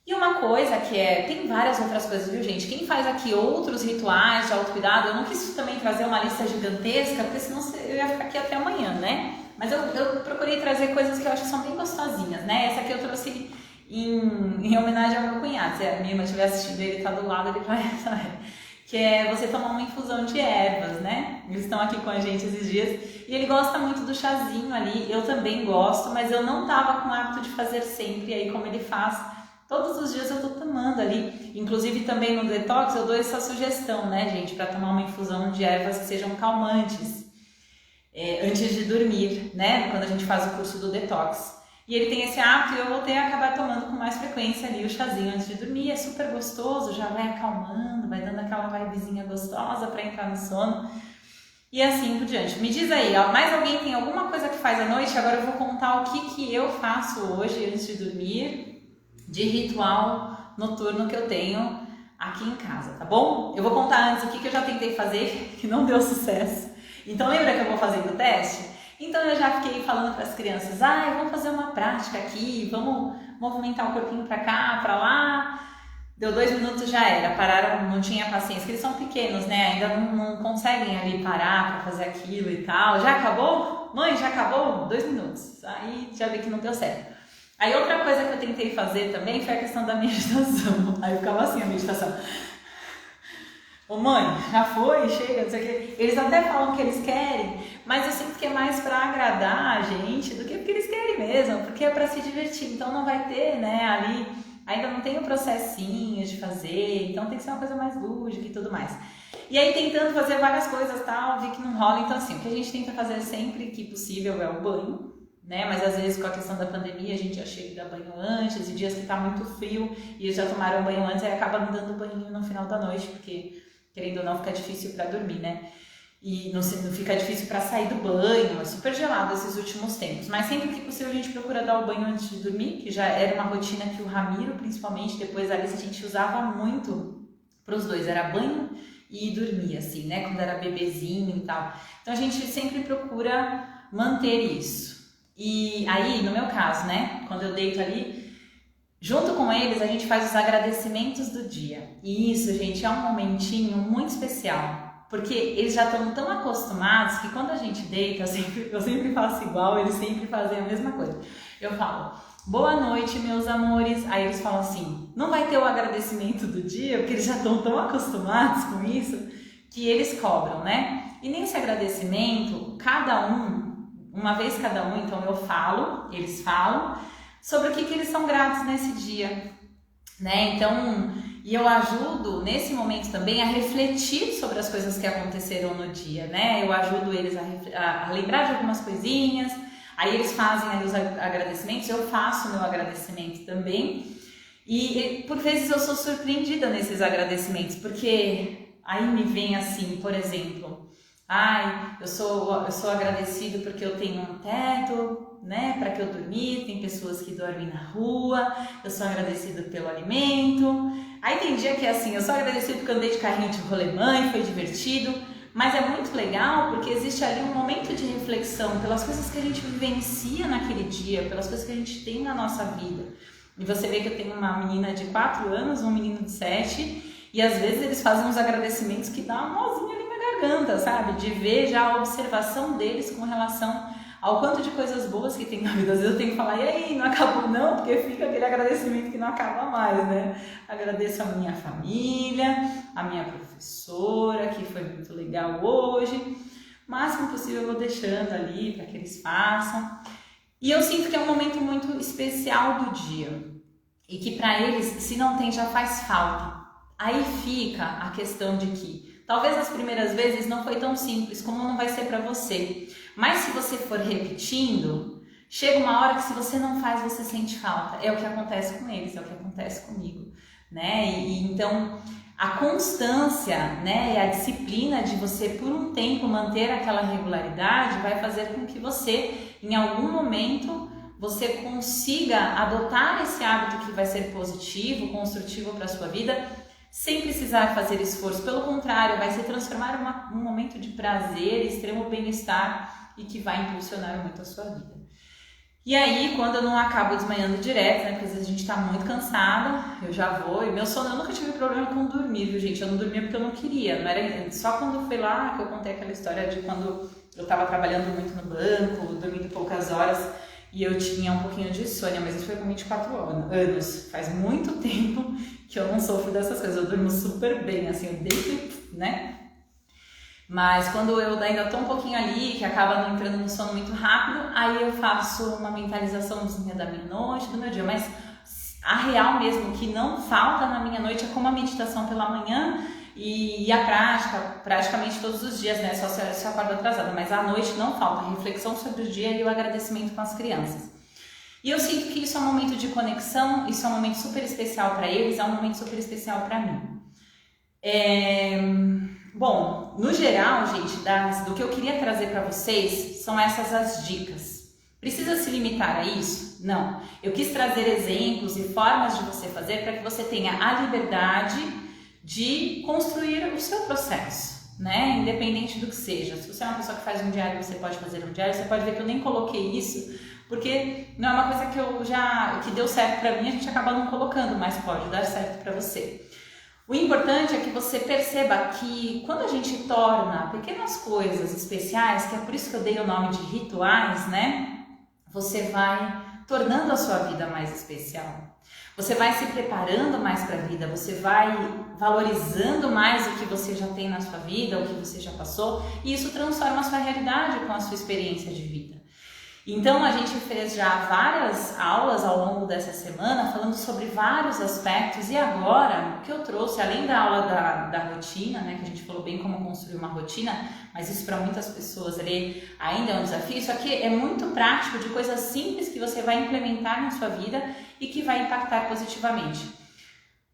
E uma coisa tem várias outras coisas, viu, gente? Quem faz aqui outros rituais de autocuidado, eu não quis também trazer uma lista gigantesca, porque senão eu ia ficar aqui até amanhã, né? Mas eu procurei trazer coisas que eu acho que são bem gostosinhas, né? Essa aqui eu trouxe em homenagem ao meu cunhado. Se a minha irmã estiver assistindo, ele tá do lado, ele vai saber. Que é você tomar uma infusão de ervas, né? Eles estão aqui com a gente esses dias e ele gosta muito do chazinho ali. Eu também gosto, mas eu não tava com o hábito de fazer sempre. E aí, como ele faz, todos os dias eu tô tomando ali. Inclusive também no detox eu dou essa sugestão, né, gente, para tomar uma infusão de ervas que sejam calmantes antes de dormir, né? Quando a gente faz o curso do detox. E ele tem esse hábito e eu voltei a acabar tomando com mais frequência ali o chazinho antes de dormir. É super gostoso, já vai acalmando, vai dando aquela vibezinha gostosa para entrar no sono. E assim por diante. Me diz aí, mais alguém tem alguma coisa que faz à noite? Agora eu vou contar o que eu faço hoje antes de dormir, de ritual noturno que eu tenho aqui em casa, tá bom? Eu vou contar antes o que eu já tentei fazer, que não deu sucesso. Então lembra que eu vou fazer o teste? Então eu já fiquei falando para as crianças, vamos fazer uma prática aqui, vamos movimentar o corpinho para cá, para lá. Deu 2 minutos, já era, pararam, não tinha paciência, porque eles são pequenos, né, ainda não conseguem ali parar para fazer aquilo e tal. Já acabou? Mãe, já acabou? 2 minutos, aí já vi que não deu certo. Aí outra coisa que eu tentei fazer também foi a questão da meditação, aí ficava assim a meditação. Ô mãe, já foi, chega, não sei o que. Eles até falam que eles querem, mas eu sinto que é mais para agradar a gente do que porque eles querem mesmo, porque é para se divertir. Então não vai ter, né, ali, ainda não tem o processinho de fazer, então tem que ser uma coisa mais lúdica e tudo mais. E aí tentando fazer várias coisas, tal, vi que não rola. Então assim, o que a gente tenta fazer sempre que possível é o banho, né, mas às vezes com a questão da pandemia a gente já chega e dá banho antes, e dias que tá muito frio e eles já tomaram banho antes, aí acaba me dando banho no final da noite, porque querendo ou não, fica difícil para dormir, né? E não fica difícil para sair do banho, é super gelado esses últimos tempos. Mas sempre que possível a gente procura dar o banho antes de dormir, que já era uma rotina que o Ramiro, principalmente, depois da Alice, a gente usava muito para os dois. Era banho e dormir, assim, né? Quando era bebezinho e tal. Então a gente sempre procura manter isso. E aí, no meu caso, né? Quando eu deito ali, junto com eles, a gente faz os agradecimentos do dia. E isso, gente, é um momentinho muito especial, porque eles já estão tão acostumados que quando a gente deita, eu sempre faço igual, eles sempre fazem a mesma coisa. Eu falo, boa noite, meus amores. Aí eles falam assim, não vai ter o agradecimento do dia, porque eles já estão tão acostumados com isso, que eles cobram, né? E nesse agradecimento, uma vez cada um, então eu falo, eles falam, sobre o que eles são gratos nesse dia, né? Então, e eu ajudo nesse momento também a refletir sobre as coisas que aconteceram no dia, né? Eu ajudo eles a lembrar de algumas coisinhas, aí eles fazem ali os agradecimentos, eu faço o meu agradecimento também, e por vezes eu sou surpreendida nesses agradecimentos, porque aí me vem assim, por exemplo, eu sou agradecido porque eu tenho um teto, né, para que eu dormir, tem pessoas que dormem na rua, eu sou agradecido pelo alimento. Aí tem dia que é assim, eu sou agradecido porque eu andei de carrinho de rolemã, foi divertido, mas é muito legal porque existe ali um momento de reflexão pelas coisas que a gente vivencia naquele dia, pelas coisas que a gente tem na nossa vida. E você vê que eu tenho uma menina de 4 anos, um menino de 7, e às vezes eles fazem uns agradecimentos que dá uma mozinha ali na garganta, sabe? De ver já a observação deles com relação ao quanto de coisas boas que tem na vida. Às vezes eu tenho que falar, e aí, não acabou não? Porque fica aquele agradecimento que não acaba mais, né? Agradeço a minha família, a minha professora, que foi muito legal hoje. O máximo possível eu vou deixando ali para que eles façam. E eu sinto que é um momento muito especial do dia. E que para eles, se não tem, já faz falta. Aí fica a questão de que talvez as primeiras vezes não foi tão simples como não vai ser para você. Mas se você for repetindo, chega uma hora que se você não faz, você sente falta. É o que acontece com eles, é o que acontece comigo, né? E então a constância, né, e a disciplina de você por um tempo manter aquela regularidade vai fazer com que você, em algum momento, você consiga adotar esse hábito que vai ser positivo, construtivo para a sua vida, sem precisar fazer esforço. Pelo contrário, vai se transformar em um momento de prazer, extremo bem-estar e que vai impulsionar muito a sua vida. E aí, quando eu não acabo desmanhando direto, né, porque às vezes a gente tá muito cansada, eu já vou, e meu sono, eu nunca tive problema com dormir, viu, gente? Eu não dormia porque eu não queria, não era só quando foi lá que eu contei aquela história de quando eu tava trabalhando muito no banco, dormindo poucas horas, e eu tinha um pouquinho de insônia, mas isso foi com 24 anos, faz muito tempo que eu não sofro dessas coisas, eu durmo super bem, assim, eu deito, né? Mas quando eu ainda tô um pouquinho ali, que acaba não entrando no sono muito rápido, aí eu faço uma mentalizaçãozinha da minha noite, do meu dia. Mas a real mesmo, que não falta na minha noite, é como a meditação pela manhã e a prática, praticamente todos os dias, né? Só se eu acordo atrasada, mas à noite não falta. A reflexão sobre o dia e o agradecimento com as crianças. E eu sinto que isso é um momento de conexão, isso é um momento super especial para eles, é um momento super especial para mim. Bom, no geral, gente, do que eu queria trazer para vocês são essas as dicas. Precisa se limitar a isso? Não. Eu quis trazer exemplos e formas de você fazer para que você tenha a liberdade de construir o seu processo, né? Independente do que seja. Se você é uma pessoa que faz um diário, você pode fazer um diário. Você pode ver que eu nem coloquei isso, porque não é uma coisa que deu certo para mim, a gente acaba não colocando, mas pode dar certo para você. O importante é que você perceba que quando a gente torna pequenas coisas especiais, que é por isso que eu dei o nome de rituais, né? Você vai tornando a sua vida mais especial. Você vai se preparando mais para a vida, você vai valorizando mais o que você já tem na sua vida, o que você já passou, e isso transforma a sua realidade com a sua experiência de vida. Então a gente fez já várias aulas ao longo dessa semana falando sobre vários aspectos, e agora o que eu trouxe, além da aula da rotina, né, que a gente falou bem como construir uma rotina, mas isso para muitas pessoas ali ainda é um desafio. Isso aqui é muito prático, de coisas simples que você vai implementar na sua vida e que vai impactar positivamente.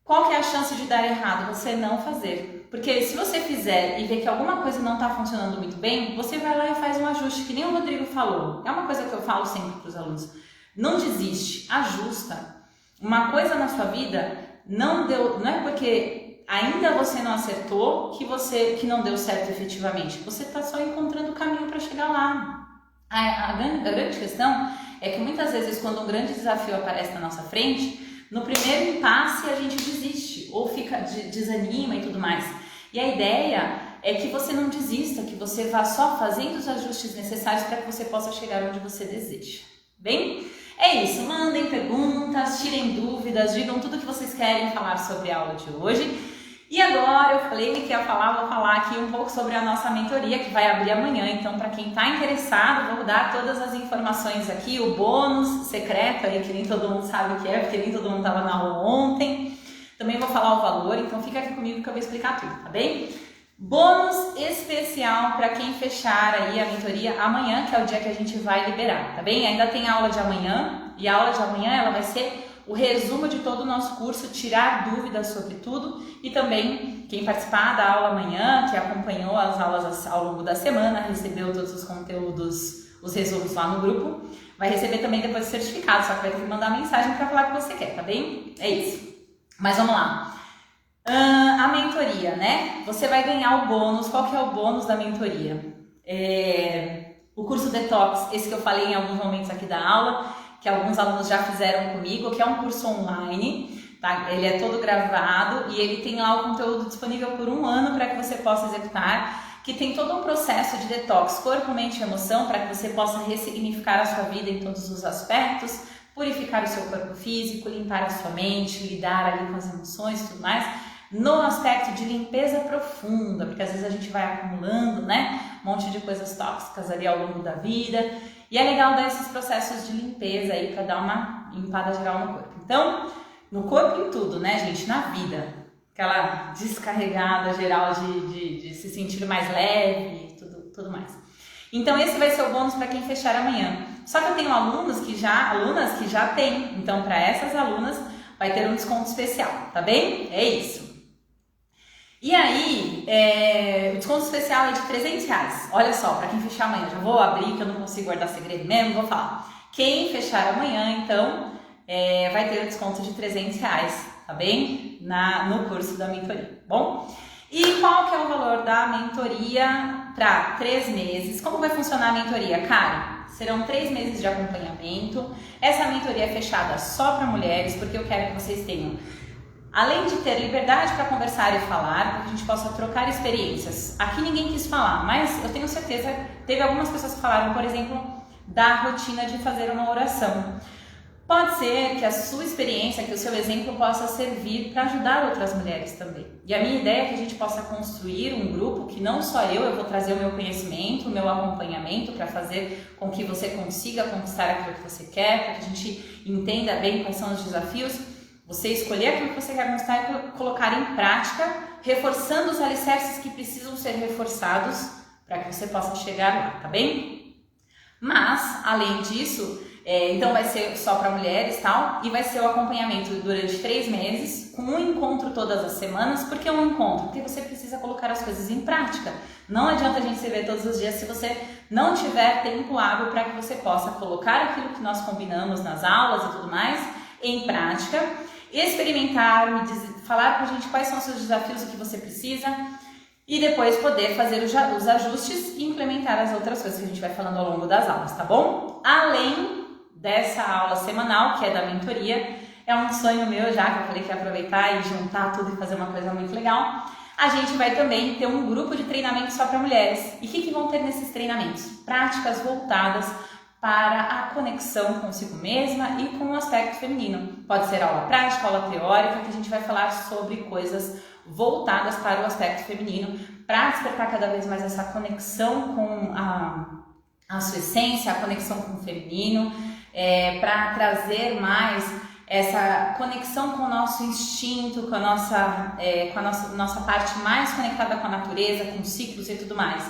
Qual que é a chance de dar errado? Você não fazer. Porque se você fizer e ver que alguma coisa não está funcionando muito bem, você vai lá e faz um ajuste, que nem o Rodrigo falou. É uma coisa que eu falo sempre para os alunos. Não desiste, ajusta. Uma coisa na sua vida não é porque ainda você não acertou que não deu certo efetivamente. Você está só encontrando o caminho para chegar lá. A grande questão é que muitas vezes quando um grande desafio aparece na nossa frente, no primeiro impasse a gente desiste ou desanima e tudo mais. E a ideia é que você não desista, que você vá só fazendo os ajustes necessários para que você possa chegar onde você deseja. Bem, é isso. Mandem perguntas, tirem dúvidas, digam tudo o que vocês querem falar sobre a aula de hoje. E agora eu falei que ia falar, vou falar aqui um pouco sobre a nossa mentoria que vai abrir amanhã. Então, para quem está interessado, vou dar todas as informações aqui, o bônus secreto aí, que nem todo mundo sabe o que é, porque nem todo mundo estava na aula ontem. Também vou falar o valor, então fica aqui comigo que eu vou explicar tudo, tá bem? Bônus especial para quem fechar aí a mentoria amanhã, que é o dia que a gente vai liberar, tá bem? Ainda tem aula de amanhã, e a aula de amanhã ela vai ser o resumo de todo o nosso curso, tirar dúvidas sobre tudo, e também quem participar da aula amanhã, que acompanhou as aulas ao longo da semana, recebeu todos os conteúdos, os resumos lá no grupo, vai receber também depois o certificado, só que vai ter que mandar mensagem para falar o que você quer, tá bem? É isso. Mas vamos lá. A mentoria, né? Você vai ganhar o bônus. Qual que é o bônus da mentoria? O curso Detox, esse que eu falei em alguns momentos aqui da aula, que alguns alunos já fizeram comigo, que é um curso online, tá? Ele é todo gravado e ele tem lá o conteúdo disponível por 1 ano para que você possa executar. que tem todo um processo de detox corpo, mente e emoção para que você possa ressignificar a sua vida em todos os aspectos, purificar o seu corpo físico, limpar a sua mente, lidar ali com as emoções e tudo mais, no aspecto de limpeza profunda, porque às vezes a gente vai acumulando, né, um monte de coisas tóxicas ali ao longo da vida, e é legal dar esses processos de limpeza aí para dar uma limpada geral no corpo. Então, no corpo em tudo, né, gente, na vida, aquela descarregada geral de se sentir mais leve e tudo mais. Então esse vai ser o bônus para quem fechar amanhã. Só que eu tenho alunas que já têm, então para essas alunas vai ter um desconto especial, tá bem? É isso. E aí, o desconto especial é de R$300. Olha só, para quem fechar amanhã, já vou abrir que eu não consigo guardar segredo mesmo, vou falar. Quem fechar amanhã, então, vai ter o desconto de R$300, tá bem? No curso da mentoria, bom? E qual que é o valor da mentoria para 3 meses? Como vai funcionar a mentoria? Cara, serão 3 meses de acompanhamento. Essa mentoria é fechada só para mulheres, porque eu quero que vocês tenham, além de ter liberdade para conversar e falar, para que a gente possa trocar experiências. Aqui ninguém quis falar, mas eu tenho certeza, teve algumas pessoas que falaram, por exemplo, da rotina de fazer uma oração. Pode ser que a sua experiência, que o seu exemplo possa servir para ajudar outras mulheres também. E a minha ideia é que a gente possa construir um grupo que não só eu vou trazer o meu conhecimento, o meu acompanhamento para fazer com que você consiga conquistar aquilo que você quer, para que a gente entenda bem quais são os desafios, você escolher aquilo que você quer conquistar e colocar em prática, reforçando os alicerces que precisam ser reforçados para que você possa chegar lá, tá bem? Mas, além disso, então vai ser só para mulheres, tal, e vai ser o acompanhamento durante 3 meses, com um encontro todas as semanas. Por que um encontro? Porque você precisa colocar as coisas em prática. Não adianta a gente se ver todos os dias se você não tiver tempo hábil para que você possa colocar aquilo que nós combinamos nas aulas e tudo mais em prática, experimentar, falar pra gente quais são os seus desafios, o que você precisa, e depois poder fazer os ajustes e implementar as outras coisas que a gente vai falando ao longo das aulas, tá bom? Além dessa aula semanal, que é da mentoria, é um sonho meu já, que eu falei que ia aproveitar e juntar tudo e fazer uma coisa muito legal. A gente vai também ter um grupo de treinamento só para mulheres. E o que vão ter nesses treinamentos? Práticas voltadas para a conexão consigo mesma e com o aspecto feminino. Pode ser aula prática, aula teórica, que a gente vai falar sobre coisas voltadas para o aspecto feminino, para despertar cada vez mais essa conexão com a sua essência, a conexão com o feminino, para trazer mais essa conexão com o nosso instinto, com a nossa parte mais conectada com a natureza, com ciclos e tudo mais.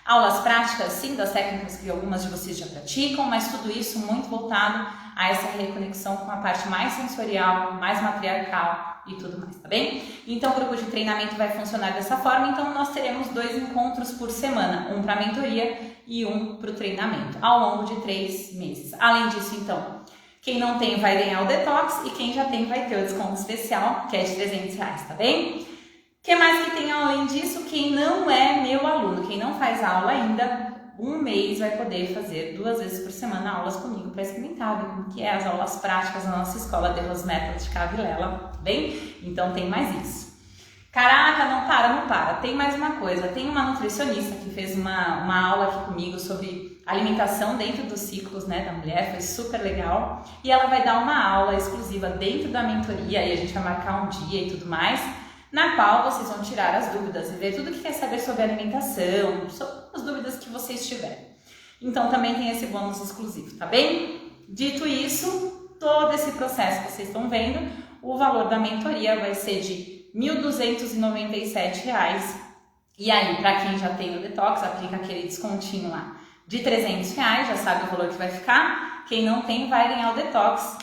Aulas práticas, sim, das técnicas que algumas de vocês já praticam, mas tudo isso muito voltado a essa reconexão com a parte mais sensorial, mais matriarcal e tudo mais, tá bem? Então o grupo de treinamento vai funcionar dessa forma, então nós teremos 2 encontros por semana, um para a mentoria e um para o treinamento, ao longo de 3 meses. Além disso, então, quem não tem vai ganhar o detox e quem já tem vai ter o desconto especial, que é de R$300, tá bem? O que mais que tem além disso? Quem não é meu aluno, quem não faz aula ainda, 1 mês vai poder fazer 2 vezes por semana aulas comigo para experimentar ver como que é as aulas práticas na nossa escola de Rose Methods de Cavilela, tá bem? Então tem mais isso. Caraca, não para. Tem mais uma coisa, tem uma nutricionista que fez uma aula aqui comigo sobre alimentação dentro dos ciclos, né, da mulher, foi super legal. E ela vai dar uma aula exclusiva dentro da mentoria, e a gente vai marcar um dia e tudo mais, na qual vocês vão tirar as dúvidas e ver tudo que quer saber sobre alimentação, sobre as dúvidas que vocês tiverem. Então também tem esse bônus exclusivo, tá bem? Dito isso, todo esse processo que vocês estão vendo, o valor da mentoria vai ser de R$1.297. E aí, para quem já tem o detox, aplica aquele descontinho lá de R$300, já sabe o valor que vai ficar. Quem não tem vai ganhar o detox.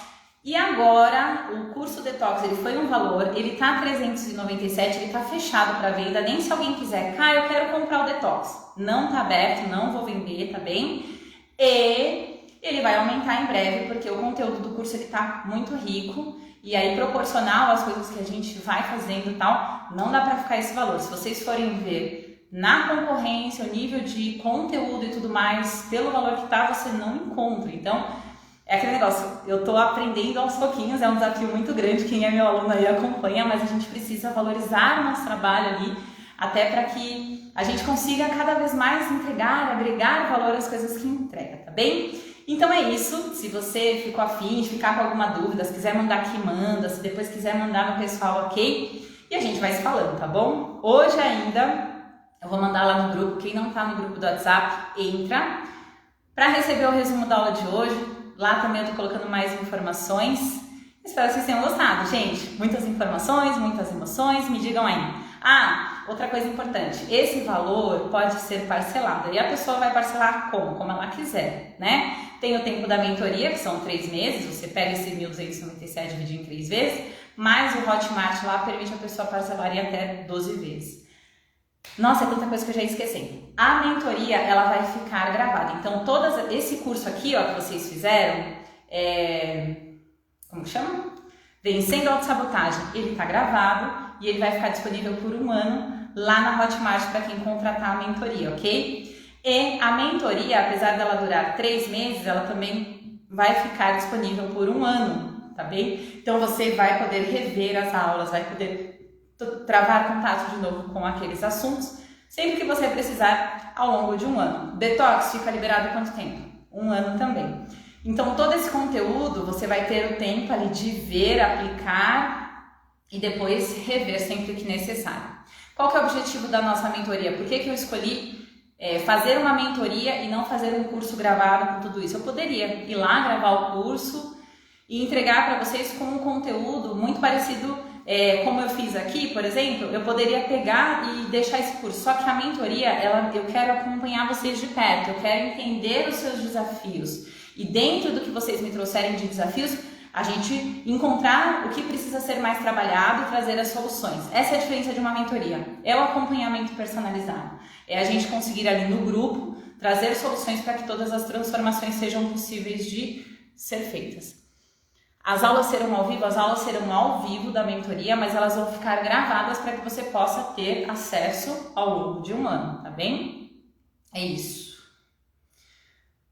E agora, o curso Detox, ele foi um valor, ele tá R$397, ele tá fechado para venda, nem se alguém quiser, eu quero comprar o Detox. Não tá aberto, não vou vender, tá bem? E ele vai aumentar em breve, porque o conteúdo do curso, ele tá muito rico, e aí proporcional às coisas que a gente vai fazendo e tal, não dá para ficar esse valor. Se vocês forem ver na concorrência, o nível de conteúdo e tudo mais, pelo valor que tá, você não encontra. Então, é aquele negócio, eu tô aprendendo aos pouquinhos, é um desafio muito grande, quem é meu aluno aí acompanha, mas a gente precisa valorizar o nosso trabalho ali, até para que a gente consiga cada vez mais entregar, agregar valor às coisas que entrega, tá bem? Então é isso, se você ficou afim de ficar com alguma dúvida, se quiser mandar aqui, manda, se depois quiser mandar no pessoal, ok? E a gente vai se falando, tá bom? Hoje ainda, eu vou mandar lá no grupo, quem não tá no grupo do WhatsApp, entra, para receber o resumo da aula de hoje. Lá também eu tô colocando mais informações. Espero que vocês tenham gostado, gente. Muitas informações, muitas emoções, me digam aí. Ah, outra coisa importante, esse valor pode ser parcelado e a pessoa vai parcelar como ela quiser, né? Tem o tempo da mentoria, que são 3 meses, você pega esse 1.297 e divide em 3 vezes, mas o Hotmart lá permite a pessoa parcelar em até 12 vezes. Nossa, é tanta coisa que eu já esqueci. A mentoria, ela vai ficar gravada, então esse curso aqui, ó, que vocês fizeram, como que chama? Vencendo a Autossabotagem, ele tá gravado e ele vai ficar disponível por 1 ano lá na Hotmart para quem contratar a mentoria, ok? E a mentoria, apesar dela durar 3 meses, ela também vai ficar disponível por 1 ano, tá bem? Então você vai poder rever as aulas, vai poder travar contato de novo com aqueles assuntos, sempre que você precisar ao longo de 1 ano. Detox fica liberado quanto tempo? 1 ano também. Então todo esse conteúdo você vai ter o tempo ali de ver, aplicar e depois rever sempre que necessário. Qual que é o objetivo da nossa mentoria? Por que eu escolhi fazer uma mentoria e não fazer um curso gravado com tudo isso? Eu poderia ir lá gravar o curso e entregar para vocês com um conteúdo muito parecido, como eu fiz aqui, por exemplo. Eu poderia pegar e deixar esse curso, só que a mentoria, eu quero acompanhar vocês de perto, eu quero entender os seus desafios e dentro do que vocês me trouxerem de desafios, a gente encontrar o que precisa ser mais trabalhado e trazer as soluções. Essa é a diferença de uma mentoria, é o acompanhamento personalizado, é a gente conseguir ali no grupo trazer soluções para que todas as transformações sejam possíveis de ser feitas. As aulas serão ao vivo da mentoria, mas elas vão ficar gravadas para que você possa ter acesso ao longo de 1 ano, tá bem? É isso.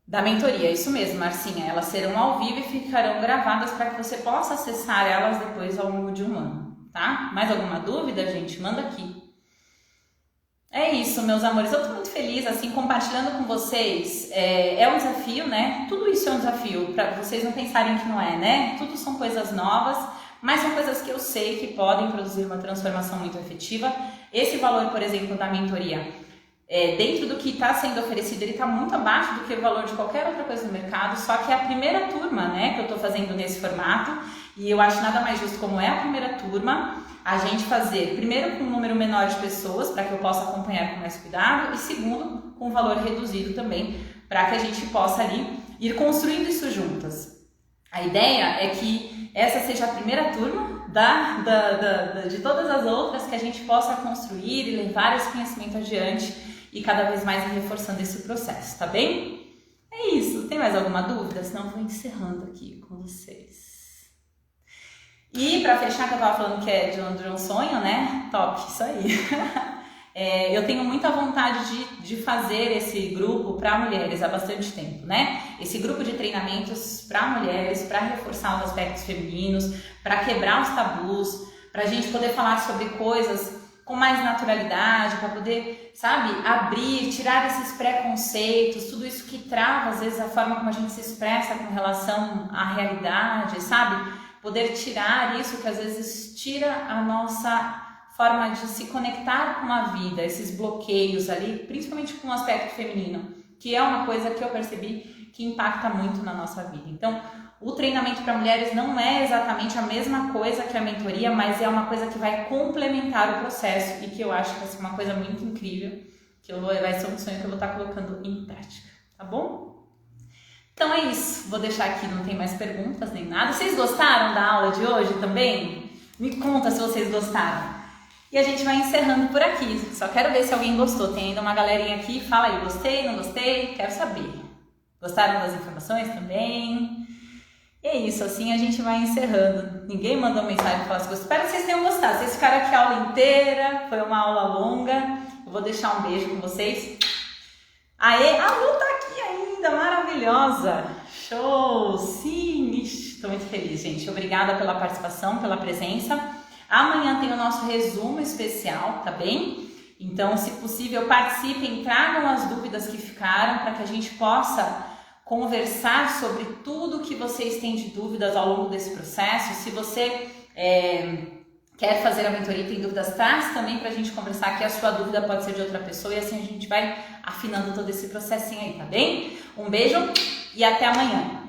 Da mentoria, é isso mesmo, Marcinha. Elas serão ao vivo e ficarão gravadas para que você possa acessar elas depois ao longo de 1 ano, tá? Mais alguma dúvida, gente? Manda aqui. É isso, meus amores. Eu tô muito feliz, assim, compartilhando com vocês. É um desafio, né? Tudo isso é um desafio, para vocês não pensarem que não é, né? Tudo são coisas novas, mas são coisas que eu sei que podem produzir uma transformação muito efetiva. Esse valor, por exemplo, da mentoria, dentro do que está sendo oferecido, ele está muito abaixo do que o valor de qualquer outra coisa no mercado, só que é a primeira turma, né, que eu estou fazendo nesse formato, e eu acho nada mais justo, como é a primeira turma, a gente fazer, primeiro, com um número menor de pessoas, para que eu possa acompanhar com mais cuidado, e segundo, com um valor reduzido também, para que a gente possa ali ir construindo isso juntas. A ideia é que essa seja a primeira turma de todas as outras, que a gente possa construir e levar esse conhecimento adiante e cada vez mais reforçando esse processo, tá bem? É isso. Tem mais alguma dúvida? Senão eu vou encerrando aqui com vocês. E para fechar, que eu tava falando que é de um sonho, né? Top, isso aí. Eu tenho muita vontade de fazer esse grupo para mulheres há bastante tempo, né? Esse grupo de treinamentos para mulheres, para reforçar os aspectos femininos, para quebrar os tabus, para a gente poder falar sobre coisas com mais naturalidade, para poder, sabe, abrir, tirar esses preconceitos, tudo isso que trava, às vezes, a forma como a gente se expressa com relação à realidade, sabe? Poder tirar isso que, às vezes, tira a nossa forma de se conectar com a vida, esses bloqueios ali, principalmente com o aspecto feminino, que é uma coisa que eu percebi que impacta muito na nossa vida. Então, o treinamento para mulheres não é exatamente a mesma coisa que a mentoria, mas é uma coisa que vai complementar o processo e que eu acho que vai ser uma coisa muito incrível, que vai ser um sonho que eu vou estar colocando em prática, tá bom? Então é isso, vou deixar aqui, não tem mais perguntas nem nada. Vocês gostaram da aula de hoje também? Me conta se vocês gostaram. E a gente vai encerrando por aqui, só quero ver se alguém gostou. Tem ainda uma galerinha aqui, fala aí, gostei, não gostei, quero saber. Gostaram das informações também? E é isso, assim a gente vai encerrando. Ninguém mandou mensagem e falou assim, espero que vocês tenham gostado. Vocês ficaram aqui a aula inteira, foi uma aula longa. Eu vou deixar um beijo com vocês. Aê, a Lu tá aqui ainda, maravilhosa. Show, sim, estou muito feliz, gente. Obrigada pela participação, pela presença. Amanhã tem o nosso resumo especial, tá bem? Então, se possível, participem, tragam as dúvidas que ficaram para que a gente possa conversar sobre tudo que vocês têm de dúvidas ao longo desse processo. Se você quer fazer a mentoria e tem dúvidas, traz também para a gente conversar, que a sua dúvida pode ser de outra pessoa e assim a gente vai afinando todo esse processinho aí, tá bem? Um beijo e até amanhã!